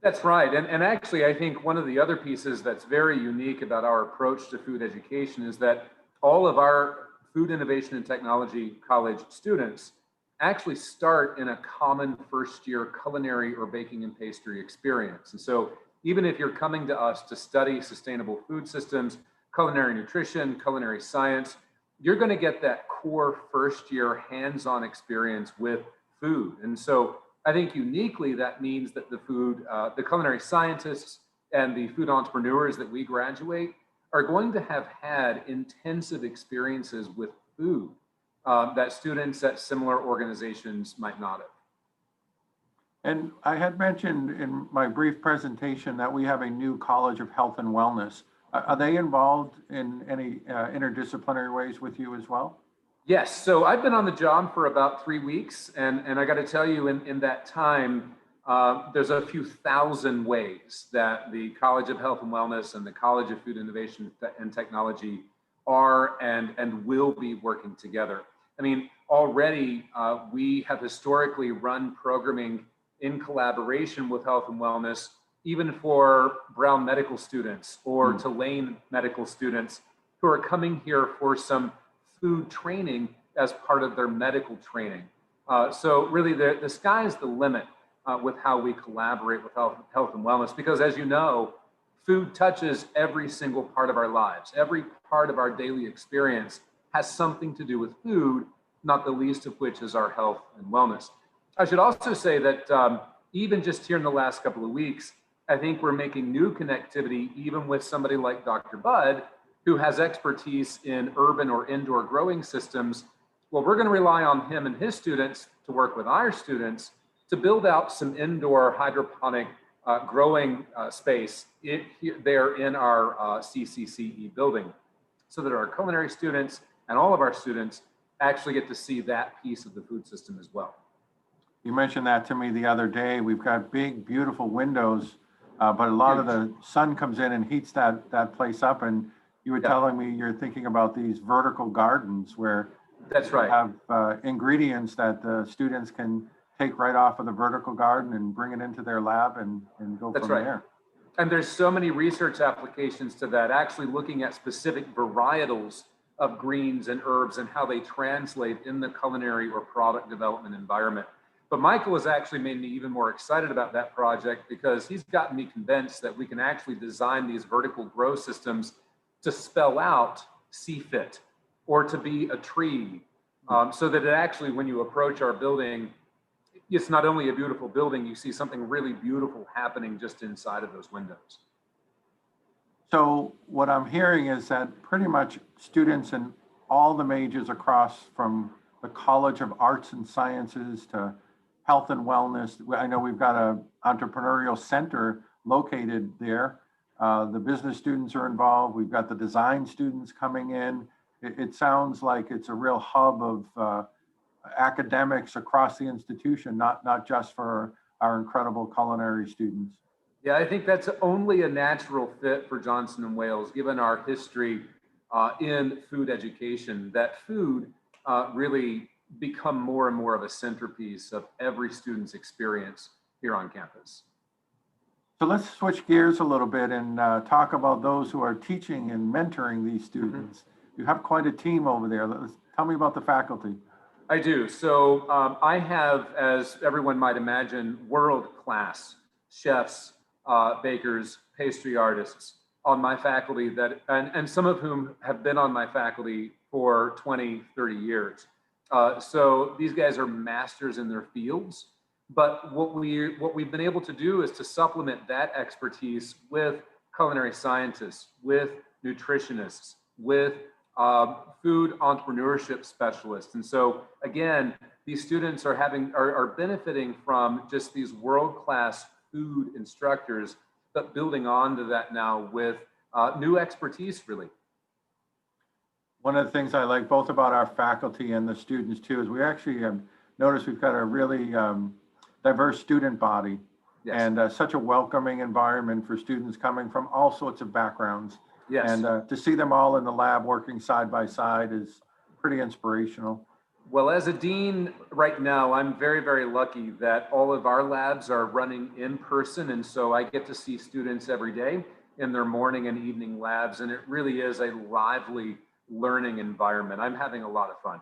That's right. And actually, I think one of the other pieces that's very unique about our approach to food education is that all of our Food Innovation and Technology College students actually start in a common first-year culinary or baking and pastry experience. And so even if you're coming to us to study sustainable food systems, culinary nutrition, culinary science, you're going to get that core first-year hands-on experience with food. And so I think uniquely that means that the culinary scientists and the food entrepreneurs that we graduate are going to have had intensive experiences with food that students at similar organizations might not have. And I had mentioned in my brief presentation that we have a new College of Health and Wellness. Are they involved in any interdisciplinary ways with you as well? Yes, so I've been on the job for about 3 weeks, and I got to tell you, in that time, there's a few thousand ways that the College of Health and Wellness and the College of Food Innovation and Technology are and will be working together. I mean, already we have historically run programming in collaboration with Health and Wellness, even for Brown medical students or Tulane medical students who are coming here for some food training as part of their medical training. So really the sky is the limit with how we collaborate with health and wellness, because as you know, Food touches every single part of our lives. Every part of our daily experience has something to do with food, not the least of which is our health and wellness. I should also say that even just here in the last couple of weeks, I think we're making new connectivity even with somebody like Dr. Budd, who has expertise in urban or indoor growing systems. Well, we're going to rely on him and his students to work with our students to build out some indoor hydroponic growing space there in our CCCE building, so that our culinary students and all of our students actually get to see that piece of the food system as well. You mentioned that to me the other day. We've got big, beautiful windows, but a lot of the sun comes in and heats that place up. And you were telling me you're thinking about these vertical gardens where that's right. You have ingredients that the students can take right off of the vertical garden and bring it into their lab and go That's from right. there. And there's so many research applications to that, actually looking at specific varietals of greens and herbs and how they translate in the culinary or product development environment. But Michael has actually made me even more excited about that project because he's gotten me convinced that we can actually design these vertical grow systems to spell out CFIT or to be a tree, so that it actually, when you approach our building, it's not only a beautiful building, you see something really beautiful happening just inside of those windows. So what I'm hearing is that pretty much students in all the majors across from the College of Arts and Sciences to health and wellness. I know we've got an entrepreneurial center located there. The business students are involved. We've got the design students coming in. It sounds like it's a real hub of academics across the institution, not just for our incredible culinary students. Yeah, I think that's only a natural fit for Johnson & Wales, given our history in food education, that food really become more and more of a centerpiece of every student's experience here on campus. So let's switch gears a little bit and talk about those who are teaching and mentoring these students. You have quite a team over there. Tell me about the faculty. I do. So I have, as everyone might imagine, world-class chefs, bakers, pastry artists on my faculty and some of whom have been on my faculty for 20, 30 years. So these guys are masters in their fields. But what we've been able to do is to supplement that expertise with culinary scientists, with nutritionists, with food entrepreneurship specialists. And so again, these students are benefiting from just these world-class food instructors, but building on to that now with new expertise, really. One of the things I like both about our faculty and the students too is we actually notice we've got a really diverse student body. Yes. And such a welcoming environment for students coming from all sorts of backgrounds. Yes. And to see them all in the lab working side by side is pretty inspirational. Well, as a dean right now, I'm very, very lucky that all of our labs are running in person. And so I get to see students every day in their morning and evening labs. And it really is a lively learning environment. I'm having a lot of fun.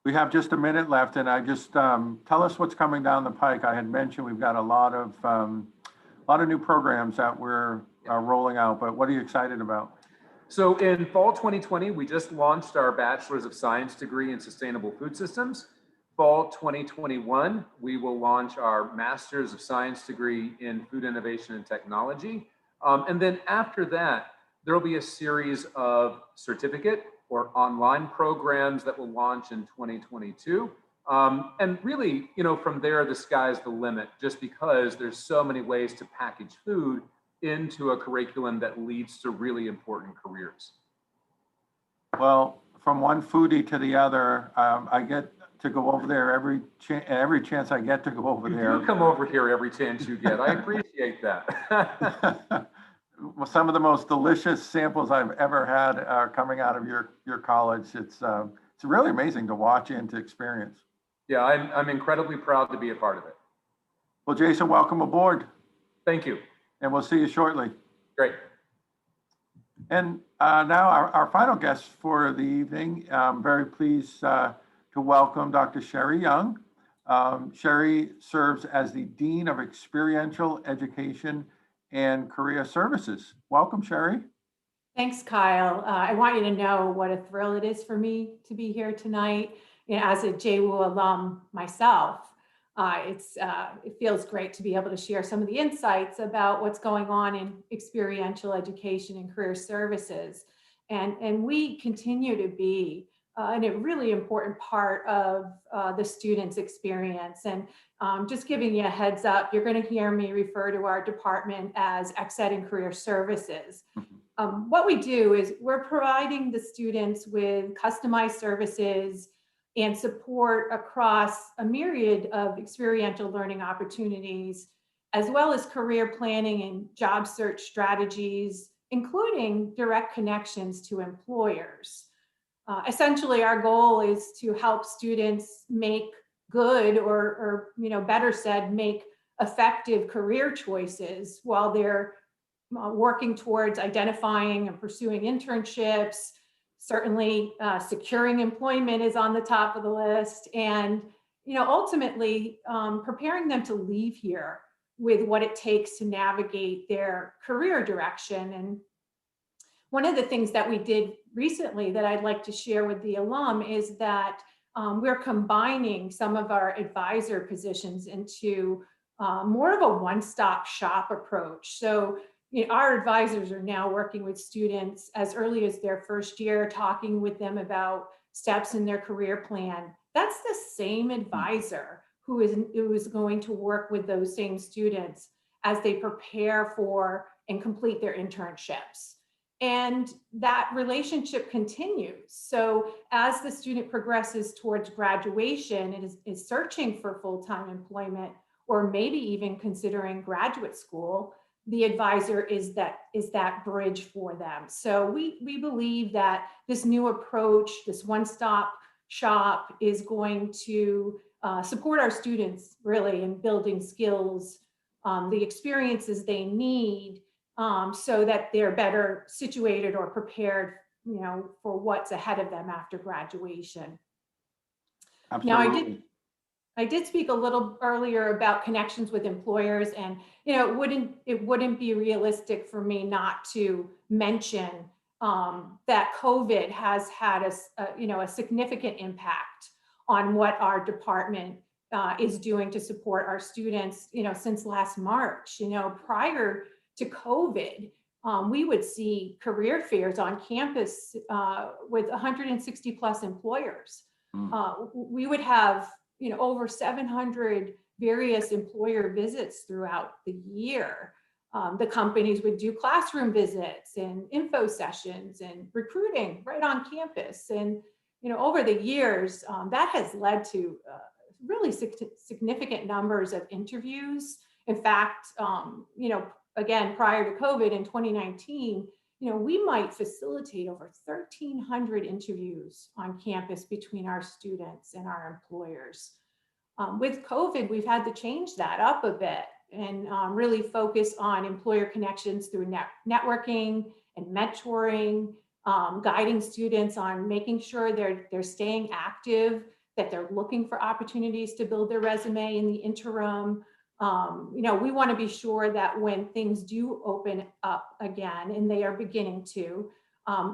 We have just a minute left, and I just tell us what's coming down the pike. I had mentioned we've got a lot of new programs that we're rolling out, but what are you excited about? So in fall 2020, we just launched our Bachelor's of Science degree in Sustainable Food Systems. Fall 2021, we will launch our Master's of Science degree in Food Innovation and Technology. And then after that, there will be a series of certificate or online programs that will launch in 2022. And really, from there, the sky's the limit, just because there's so many ways to package food into a curriculum that leads to really important careers. Well, from one foodie to the other, I get to go over there every chance I get to go over there. You come over here every chance you get. I appreciate that. Some of the most delicious samples I've ever had are coming out of your college. It's really amazing to watch and to experience. Yeah, I'm incredibly proud to be a part of it. Well, Jason, welcome aboard. Thank you. And we'll see you shortly. Great. And now our final guest for the evening. I'm very pleased to welcome Dr. Sheri Young. Sheri serves as the Dean of Experiential Education and Career Services. Welcome, Sheri. Thanks, Kyle. I want you to know what a thrill it is for me to be here tonight. You know, as a JWU alum myself, it feels great to be able to share some of the insights about what's going on in experiential education and career services. And we continue to be a really important part of the student's experience. And just giving you a heads up, you're going to hear me refer to our department as ExEd and Career Services. What we do is we're providing the students with customized services and support across a myriad of experiential learning opportunities, as well as career planning and job search strategies, including direct connections to employers. Essentially, our goal is to help students make good or better said, make effective career choices while they're working towards identifying and pursuing internships. Certainly, securing employment is on the top of the list, and ultimately preparing them to leave here with what it takes to navigate their career direction. And one of the things that we did recently that I'd like to share with the alum is that we're combining some of our advisor positions into more of a one-stop shop approach. So our advisors are now working with students as early as their first year, talking with them about steps in their career plan. That's the same advisor who is going to work with those same students as they prepare for and complete their internships. And that relationship continues. So as the student progresses towards graduation and is searching for full-time employment, or maybe even considering graduate school, the advisor is that bridge for them. So we believe that this new approach, this one-stop shop, is going to support our students really in building skills, the experiences they need, so that they're better situated or prepared, for what's ahead of them after graduation. Absolutely. Now, I did speak a little earlier about connections with employers, and it wouldn't be realistic for me not to mention that COVID has had a significant impact on what our department is doing to support our students. Since last March, prior to COVID, we would see career fairs on campus with 160 plus employers. We would have over 700 various employer visits throughout the year. The companies would do classroom visits and info sessions and recruiting right on campus. And over the years, that has led to really significant numbers of interviews. In fact, again, prior to COVID in 2019, we might facilitate over 1,300 interviews on campus between our students and our employers. With COVID, we've had to change that up a bit and really focus on employer connections through networking and mentoring, guiding students on making sure they're staying active, that they're looking for opportunities to build their resume in the interim. We want to be sure that when things do open up again, and they are beginning to,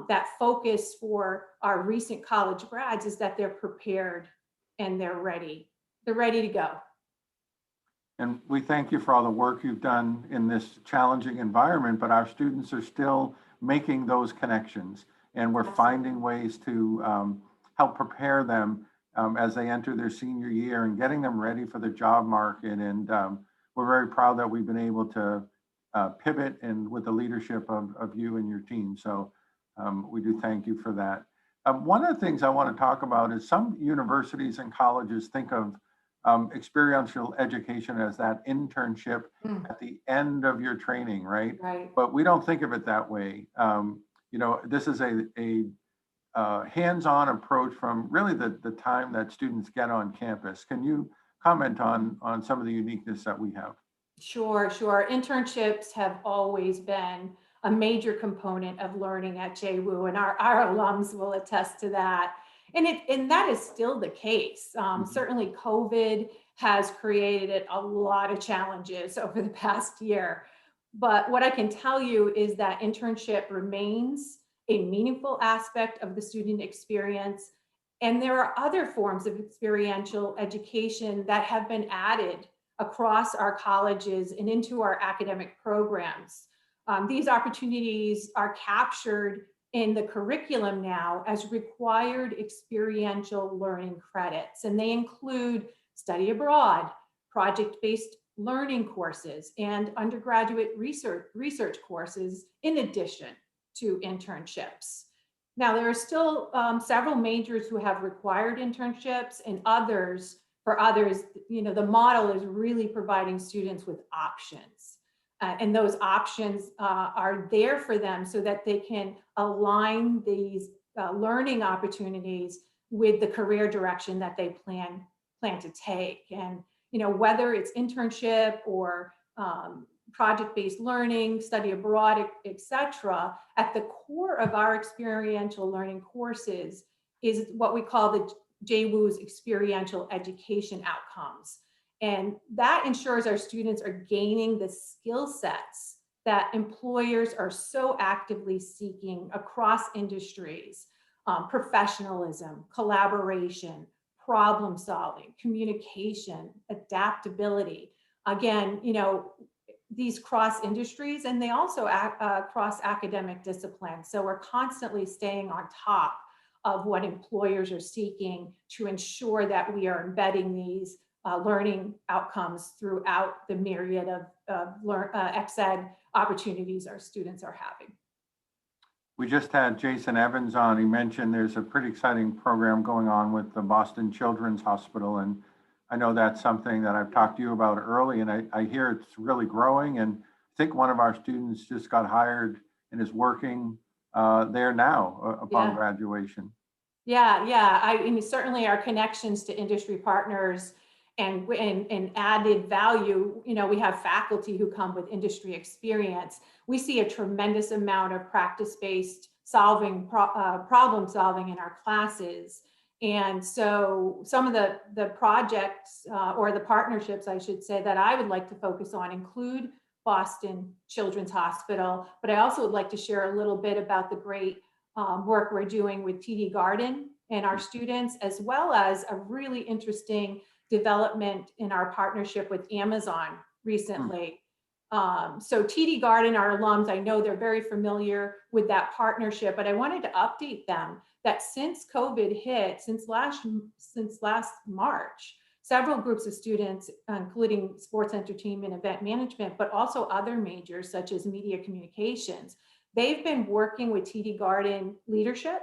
that focus for our recent college grads is that they're prepared and they're ready. They're ready to go. And we thank you for all the work you've done in this challenging environment, but our students are still making those connections, and we're finding ways to help prepare them as they enter their senior year and getting them ready for the job market. And we're very proud that we've been able to pivot and with the leadership of you and your team. So we do thank you for that. One of the things I want to talk about is some universities and colleges think of experiential education as that internship at the end of your training, right? Right. But we don't think of it that way. This is a hands-on approach from really the time that students get on campus. Can you comment on some of the uniqueness that we have? Sure. Internships have always been a major component of learning at JWU, and our alums will attest to that. And that is still the case. Certainly COVID has created a lot of challenges over the past year, But what I can tell you is that internship remains a meaningful aspect of the student experience. And there are other forms of experiential education that have been added across our colleges and into our academic programs. These opportunities are captured in the curriculum now as required experiential learning credits, and they include study abroad, project-based learning courses, and undergraduate research courses in addition to internships. Now, there are still several majors who have required internships, and for others, the model is really providing students with options. And those options are there for them so that they can align these learning opportunities with the career direction that they plan to take. And whether it's internship or project-based learning, study abroad, etc., at the core of our experiential learning courses is what we call the JWU's experiential education outcomes. And that ensures our students are gaining the skill sets that employers are so actively seeking across industries: professionalism, collaboration, problem solving, communication, adaptability. Again, these cross industries, and they also cross academic disciplines. So we're constantly staying on top of what employers are seeking to ensure that we are embedding these learning outcomes throughout the myriad of ex-ed opportunities our students are having. We just had Jason Evans on. He mentioned there's a pretty exciting program going on with the Boston Children's Hospital, and I know that's something that I've talked to you about early, and I hear it's really growing, and I think one of our students just got hired and is working there now upon graduation. Yeah. Certainly our connections to industry partners and added value. We have faculty who come with industry experience. We see a tremendous amount of practice-based problem solving in our classes. And so some of the projects or the partnerships, I should say, that I would like to focus on include Boston Children's Hospital, but I also would like to share a little bit about the great work we're doing with Tweedie Garden and our students, as well as a really interesting development in our partnership with Amazon recently. So Tweedie Garden, our alums, I know they're very familiar with that partnership, but I wanted to update them that since COVID hit, since last March, several groups of students, including sports entertainment, event management, but also other majors such as media communications, they've been working with Tweedie Garden leadership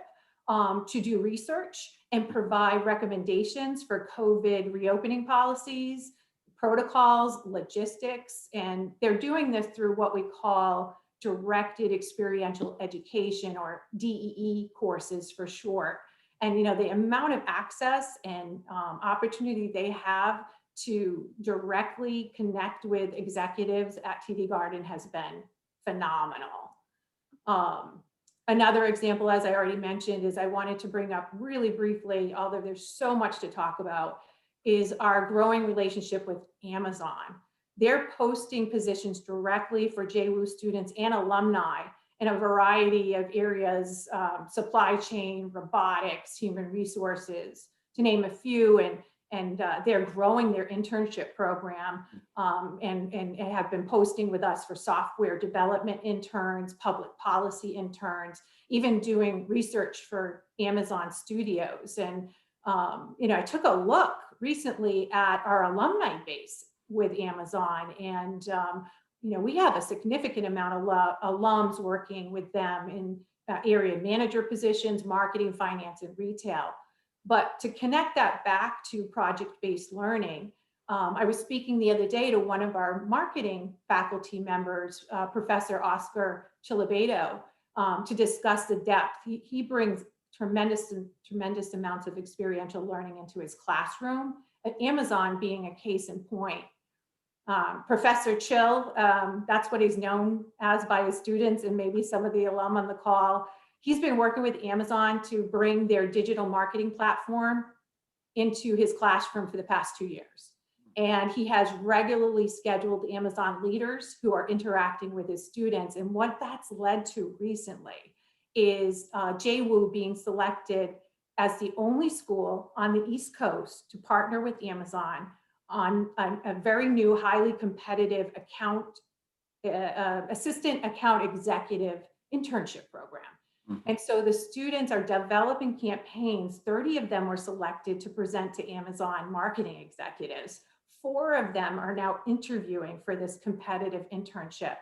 to do research and provide recommendations for COVID reopening policies, protocols, logistics, and they're doing this through what we call directed experiential education, or DEE courses for short. And the amount of access and opportunity they have to directly connect with executives at Tweedie Garden has been phenomenal. Another example, as I already mentioned, is I wanted to bring up really briefly, although there's so much to talk about, is our growing relationship with Amazon. They're posting positions directly for JWU students and alumni in a variety of areas: supply chain, robotics, human resources, to name a few. And they're growing their internship program and have been posting with us for software development interns, public policy interns, even doing research for Amazon Studios. And I took a look recently at our alumni base with Amazon, and we have a significant amount of alums working with them in area manager positions, marketing, finance, and retail. But to connect that back to project-based learning, I was speaking the other day to one of our marketing faculty members, Professor Oscar Chilabeto, to discuss the depth. He brings tremendous amounts of experiential learning into his classroom, at Amazon being a case in point. Professor Chill, that's what he's known as by his students and maybe some of the alum on the call. He's been working with Amazon to bring their digital marketing platform into his classroom for the past 2 years. And he has regularly scheduled Amazon leaders who are interacting with his students. And what that's led to recently is JWU being selected as the only school on the East Coast to partner with Amazon on a very new, highly competitive assistant account executive internship program. And so the students are developing campaigns. 30 of them were selected to present to Amazon marketing executives. 4 of them are now interviewing for this competitive internship.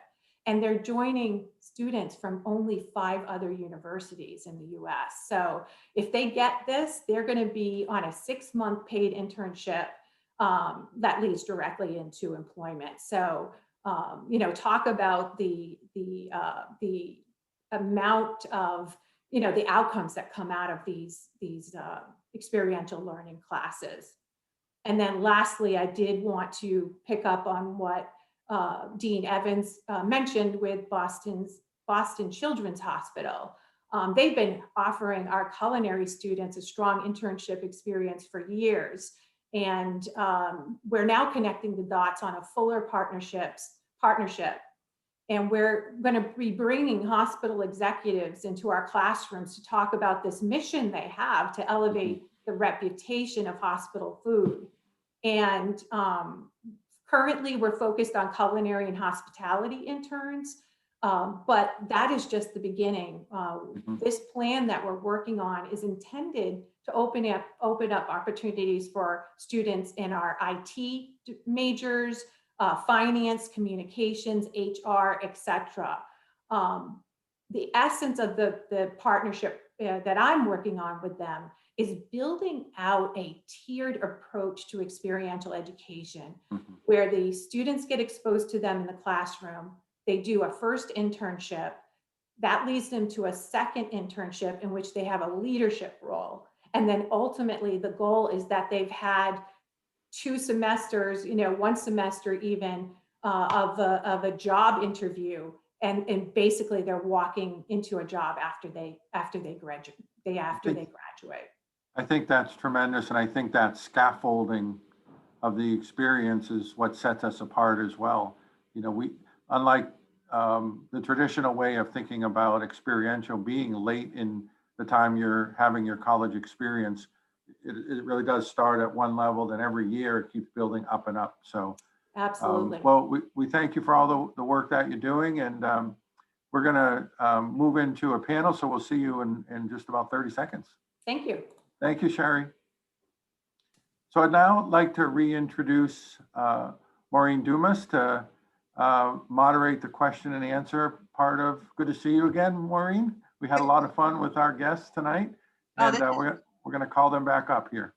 And they're joining students from only 5 other universities in the US. So if they get this, they're going to be on a 6-month paid internship that leads directly into employment. So, you know, talk about the amount of, you know, the outcomes that come out of these experiential learning classes. And then lastly, I did want to pick up on what Dean Evans mentioned with Boston Children's Hospital. They've been offering our culinary students a strong internship experience for years. And we're now connecting the dots on a fuller partnership. And we're going to be bringing hospital executives into our classrooms to talk about this mission they have to elevate the reputation of hospital food. And currently we're focused on culinary and hospitality interns, but that is just the beginning. This plan that we're working on is intended to open up opportunities for students in our IT majors, finance, communications, HR, etc. The essence of the partnership that I'm working on with them is building out a tiered approach to experiential education, where the students get exposed to them in the classroom. They do a first internship that leads them to a second internship in which they have a leadership role. And then ultimately the goal is that they've had 2 semesters, you know, 1 semester even of a job interview, and basically they're walking into a job after they graduate. I think that's tremendous, and I think that scaffolding of the experience is what sets us apart as well. You know, we, unlike the traditional way of thinking about experiential being late in the time you're having your college experience, it really does start at one level, then every year it keeps building up and up. So absolutely. Well, we thank you for all the work that you're doing, and we're going to move into a panel, so we'll see you in just about 30 seconds. Thank you. Thank you, Sheri. So I'd now like to reintroduce Maureen Dumas to moderate the question and answer part of. Good to see you again, Maureen. We had a lot of fun with our guests tonight, and we're going to call them back up here.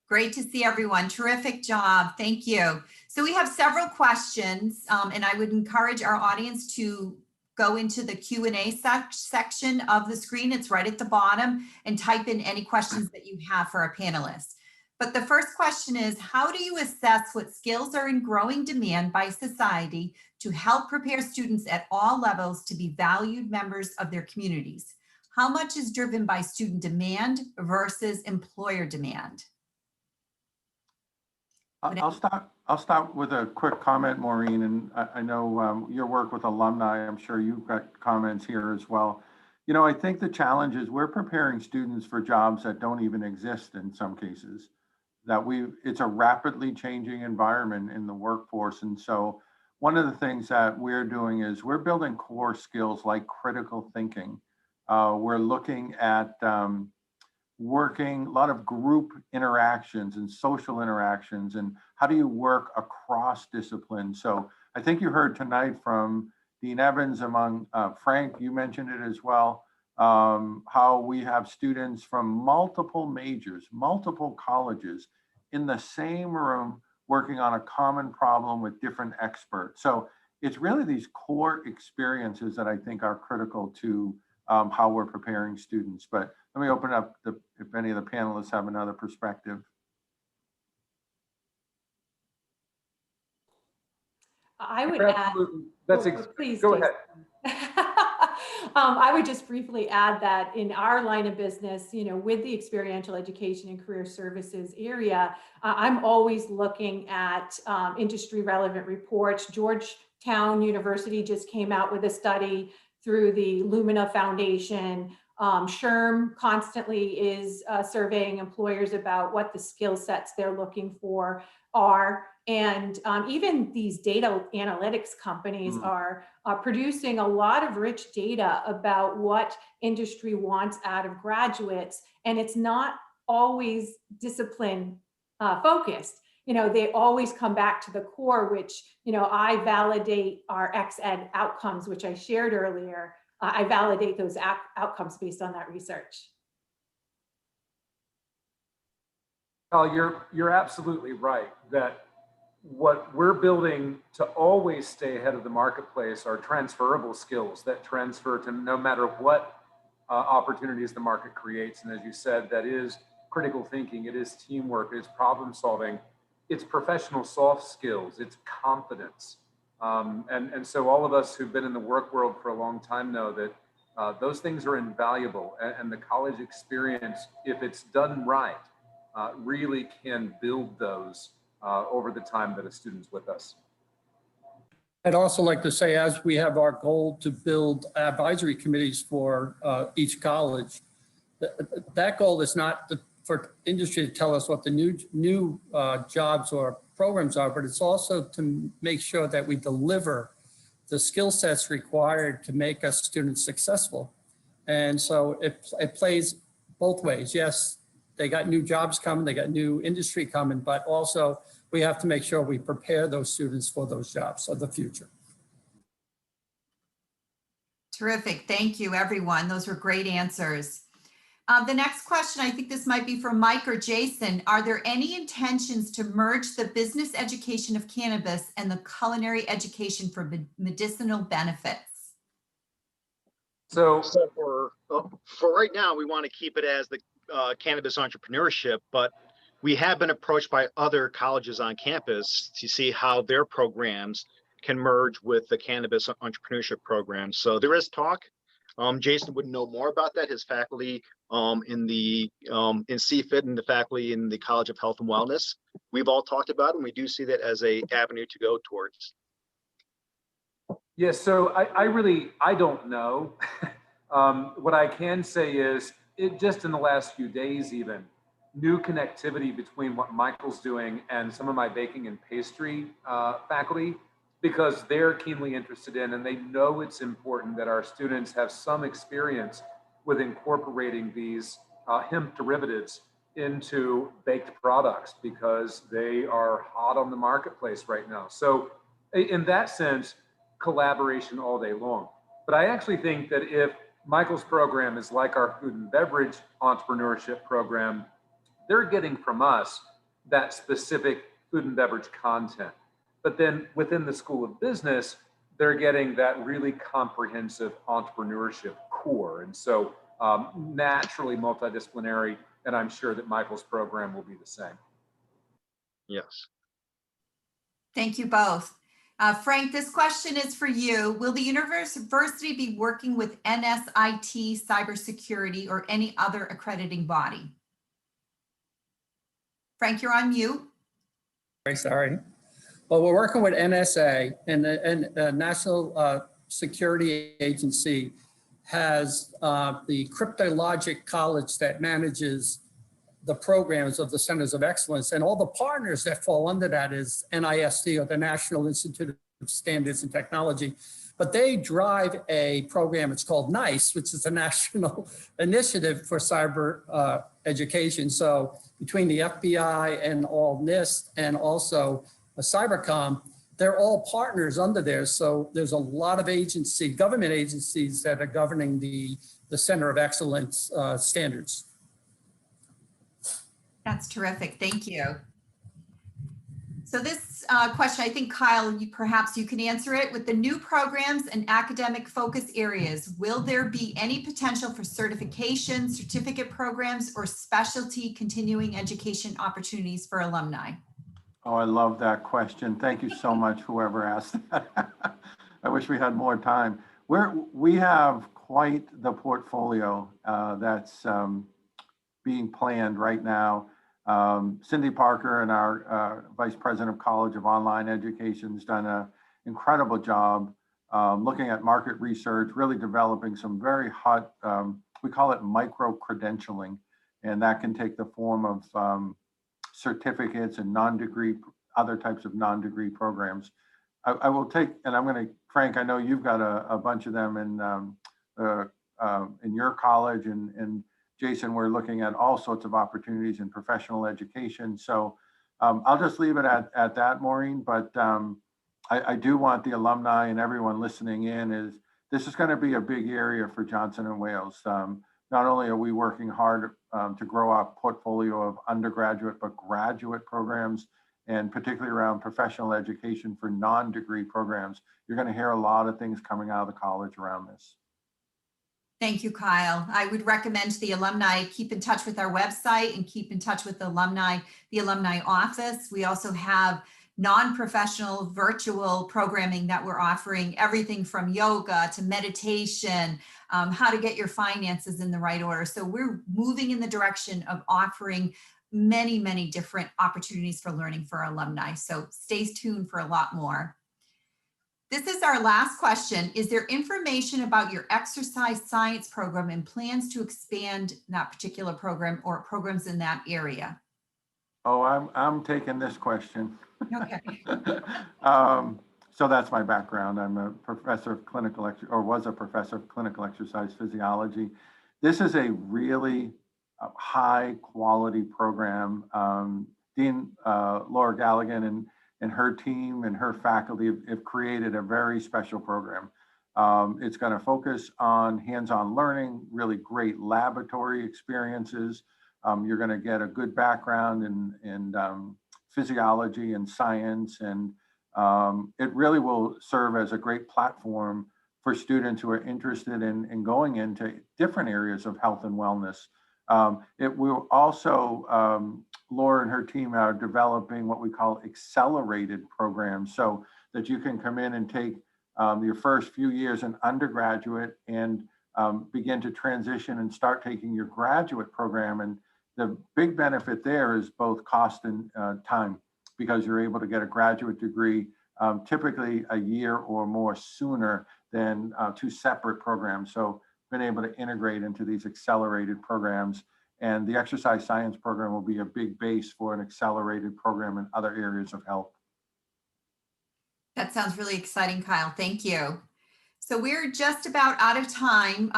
Great to see everyone. Terrific job. Thank you. So we have several questions, and I would encourage our audience to go into the Q&A section of the screen. It's right at the bottom, and type in any questions that you have for our panelists. But the first question is, how do you assess what skills are in growing demand by society to help prepare students at all levels to be valued members of their communities? How much is driven by student demand versus employer demand? I'll start with a quick comment, Maureen, and I know your work with alumni, I'm sure you've got comments here as well. You know, I think the challenge is we're preparing students for jobs that don't even exist in some cases, it's a rapidly changing environment in the workforce. And so one of the things that we're doing is we're building core skills like critical thinking. We're looking at working a lot of group interactions and social interactions, and how do you work across disciplines. So I think you heard tonight from Dean Evans, among Frank, you mentioned it as well, how we have students from multiple majors, multiple colleges in the same room working on a common problem with different experts. So it's really these core experiences that I think are critical to how we're preparing students. But let me open up if any of the panelists have another perspective. I would add. Please go ahead. I would just briefly add that in our line of business, with the experiential education and career services area, I'm always looking at industry relevant reports. Georgetown University just came out with a study through the Lumina Foundation. SHRM constantly is surveying employers about what the skill sets they're looking for are. And even these data analytics companies are producing a lot of rich data about what industry wants out of graduates. And it's not always discipline focused. They always come back to the core, which, I validate our ex-ed outcomes, which I shared earlier. I validate those outcomes based on that research. Kyle, you're absolutely right that what we're building to always stay ahead of the marketplace are transferable skills that transfer to no matter what opportunities the market creates. And as you said, that is critical thinking, it is teamwork, it's problem solving, it's professional soft skills, it's confidence. And so all of us who've been in the work world for a long time know that those things are invaluable. And the college experience, if it's done right, really can build those over the time that a student's with us. I'd also like to say, as we have our goal to build advisory committees for each college, that goal is not for industry to tell us what the new jobs or programs are, but it's also to make sure that we deliver the skill sets required to make us students successful. And so it plays both ways. Yes, they got new jobs coming, they got new industry coming, but also we have to make sure we prepare those students for those jobs of the future. Terrific. Thank you, everyone. Those were great answers. The next question, I think this might be for Mike or Jason. Are there any intentions to merge the business education of cannabis and the culinary education for medicinal benefits? So for right now, we want to keep it as the cannabis entrepreneurship, but we have been approached by other colleges on campus to see how their programs can merge with the cannabis entrepreneurship program. So there is talk. Jason would know more about that. His faculty in CFIT and the faculty in the College of Health and Wellness, we've all talked about it, and we do see that as a avenue to go towards. Yes, so I don't know. What I can say is, just in the last few days even, new connectivity between what Michael's doing and some of my baking and pastry faculty, because they're keenly interested in, and they know it's important that our students have some experience with incorporating these hemp derivatives into baked products, because they are hot on the marketplace right now. So in that sense, collaboration all day long. But I actually think that if Michael's program is like our food and beverage entrepreneurship program, they're getting from us that specific food and beverage content. But then within the School of Business, they're getting that really comprehensive entrepreneurship core. And so naturally multidisciplinary, and I'm sure that Michael's program will be the same. Yes. Thank you both. Frank, this question is for you. Will the university be working with NSIT cybersecurity or any other accrediting body? Frank, you're on mute. Sorry. Well, we're working with NSA, and the National Security Agency has the cryptologic college that manages the programs of the Centers of Excellence, and all the partners that fall under that is NIST, or the National Institute of Standards and Technology. But they drive a program, it's called NICE, which is a national initiative for cyber education. So between the FBI and all NIST and also Cybercom, they're all partners under there. So there's a lot of government agencies that are governing the Center of Excellence standards. That's terrific. Thank you. So this question, I think, Kyle, perhaps you can answer it. With the new programs and academic focus areas, will there be any potential for certification, certificate programs, or specialty continuing education opportunities for alumni? Oh, I love that question. Thank you so much, whoever asked that. I wish we had more time. We have quite the portfolio that's being planned right now. Cindy Parker and our Vice President of College of Online Education has done an incredible job looking at market research, really developing some very hot, we call it micro-credentialing, and that can take the form of certificates and non-degree, other types of non-degree programs. I will take, and I'm going to, Frank, I know you've got a bunch of them in your college, and Jason, we're looking at all sorts of opportunities in professional education. So I'll just leave it at that, Maureen, but I do want the alumni and everyone listening in this is going to be a big area for Johnson & Wales. Not only are we working hard to grow our portfolio of undergraduate, but graduate programs, and particularly around professional education for non-degree programs. You're going to hear a lot of things coming out of the college around this. Thank you, Kyle. I would recommend the alumni keep in touch with our website and keep in touch with the alumni office. We also have non-professional virtual programming that we're offering, everything from yoga to meditation, how to get your finances in the right order. So we're moving in the direction of offering many, many different opportunities for learning for our alumni. So stay tuned for a lot more. This is our last question. Is there information about your exercise science program and plans to expand that particular program or programs in that area? Oh, I'm taking this question. Okay. So that's my background. I'm a professor of clinical, or was a professor of clinical exercise physiology. This is a really high quality program. Dean Laura Galligan and her team and her faculty have created a very special program. It's going to focus on hands-on learning, really great laboratory experiences. You're going to get a good background in physiology and science, and it really will serve as a great platform for students who are interested in going into different areas of health and wellness. It will also, Laura and her team are developing what we call accelerated programs, so that you can come in and take your first few years in undergraduate and begin to transition and start taking your graduate program. And the big benefit there is both cost and time, because you're able to get a graduate degree typically a year or more sooner than two separate programs. So been able to integrate into these accelerated programs, and the exercise science program will be a big base for an accelerated program in other areas of health. That sounds really exciting, Kyle. Thank you. So we're just about out of time.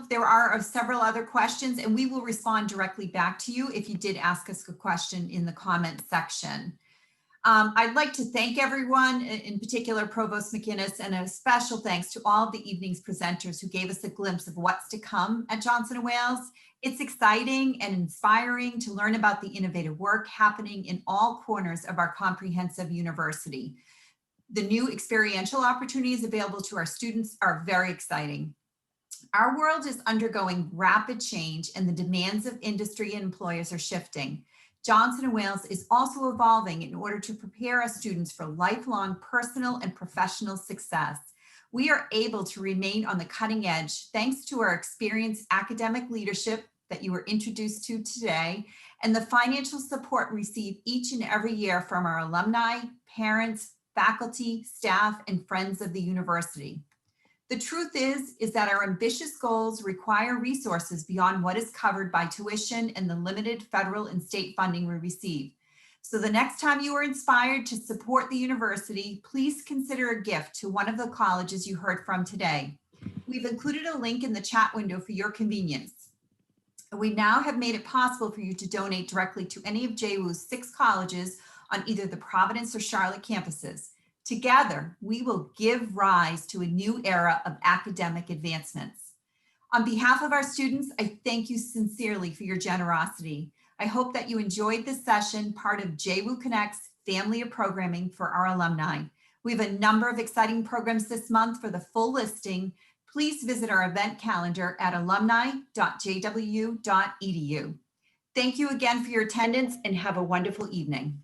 There are several other questions, and we will respond directly back to you if you did ask us a question in the comment section. I'd like to thank everyone, in particular Provost McInnis, and a special thanks to all of the evening's presenters who gave us a glimpse of what's to come at Johnson & Wales. It's exciting and inspiring to learn about the innovative work happening in all corners of our comprehensive university. The new experiential opportunities available to our students are very exciting. Our world is undergoing rapid change, and the demands of industry and employers are shifting. Johnson & Wales is also evolving in order to prepare our students for lifelong personal and professional success. We are able to remain on the cutting edge thanks to our experienced academic leadership that you were introduced to today, and the financial support received each and every year from our alumni, parents, faculty, staff, and friends of the university. The truth is that our ambitious goals require resources beyond what is covered by tuition and the limited federal and state funding we receive. So the next time you are inspired to support the university, please consider a gift to one of the colleges you heard from today. We've included a link in the chat window for your convenience. We now have made it possible for you to donate directly to any of JWU's 6 colleges on either the Providence or Charlotte campuses. Together, we will give rise to a new era of academic advancements. On behalf of our students, I thank you sincerely for your generosity. I hope that you enjoyed this session, part of JWU Connect's family of programming for our alumni. We have a number of exciting programs this month. For the full listing, please visit our event calendar at alumni.jwu.edu. Thank you again for your attendance, and have a wonderful evening.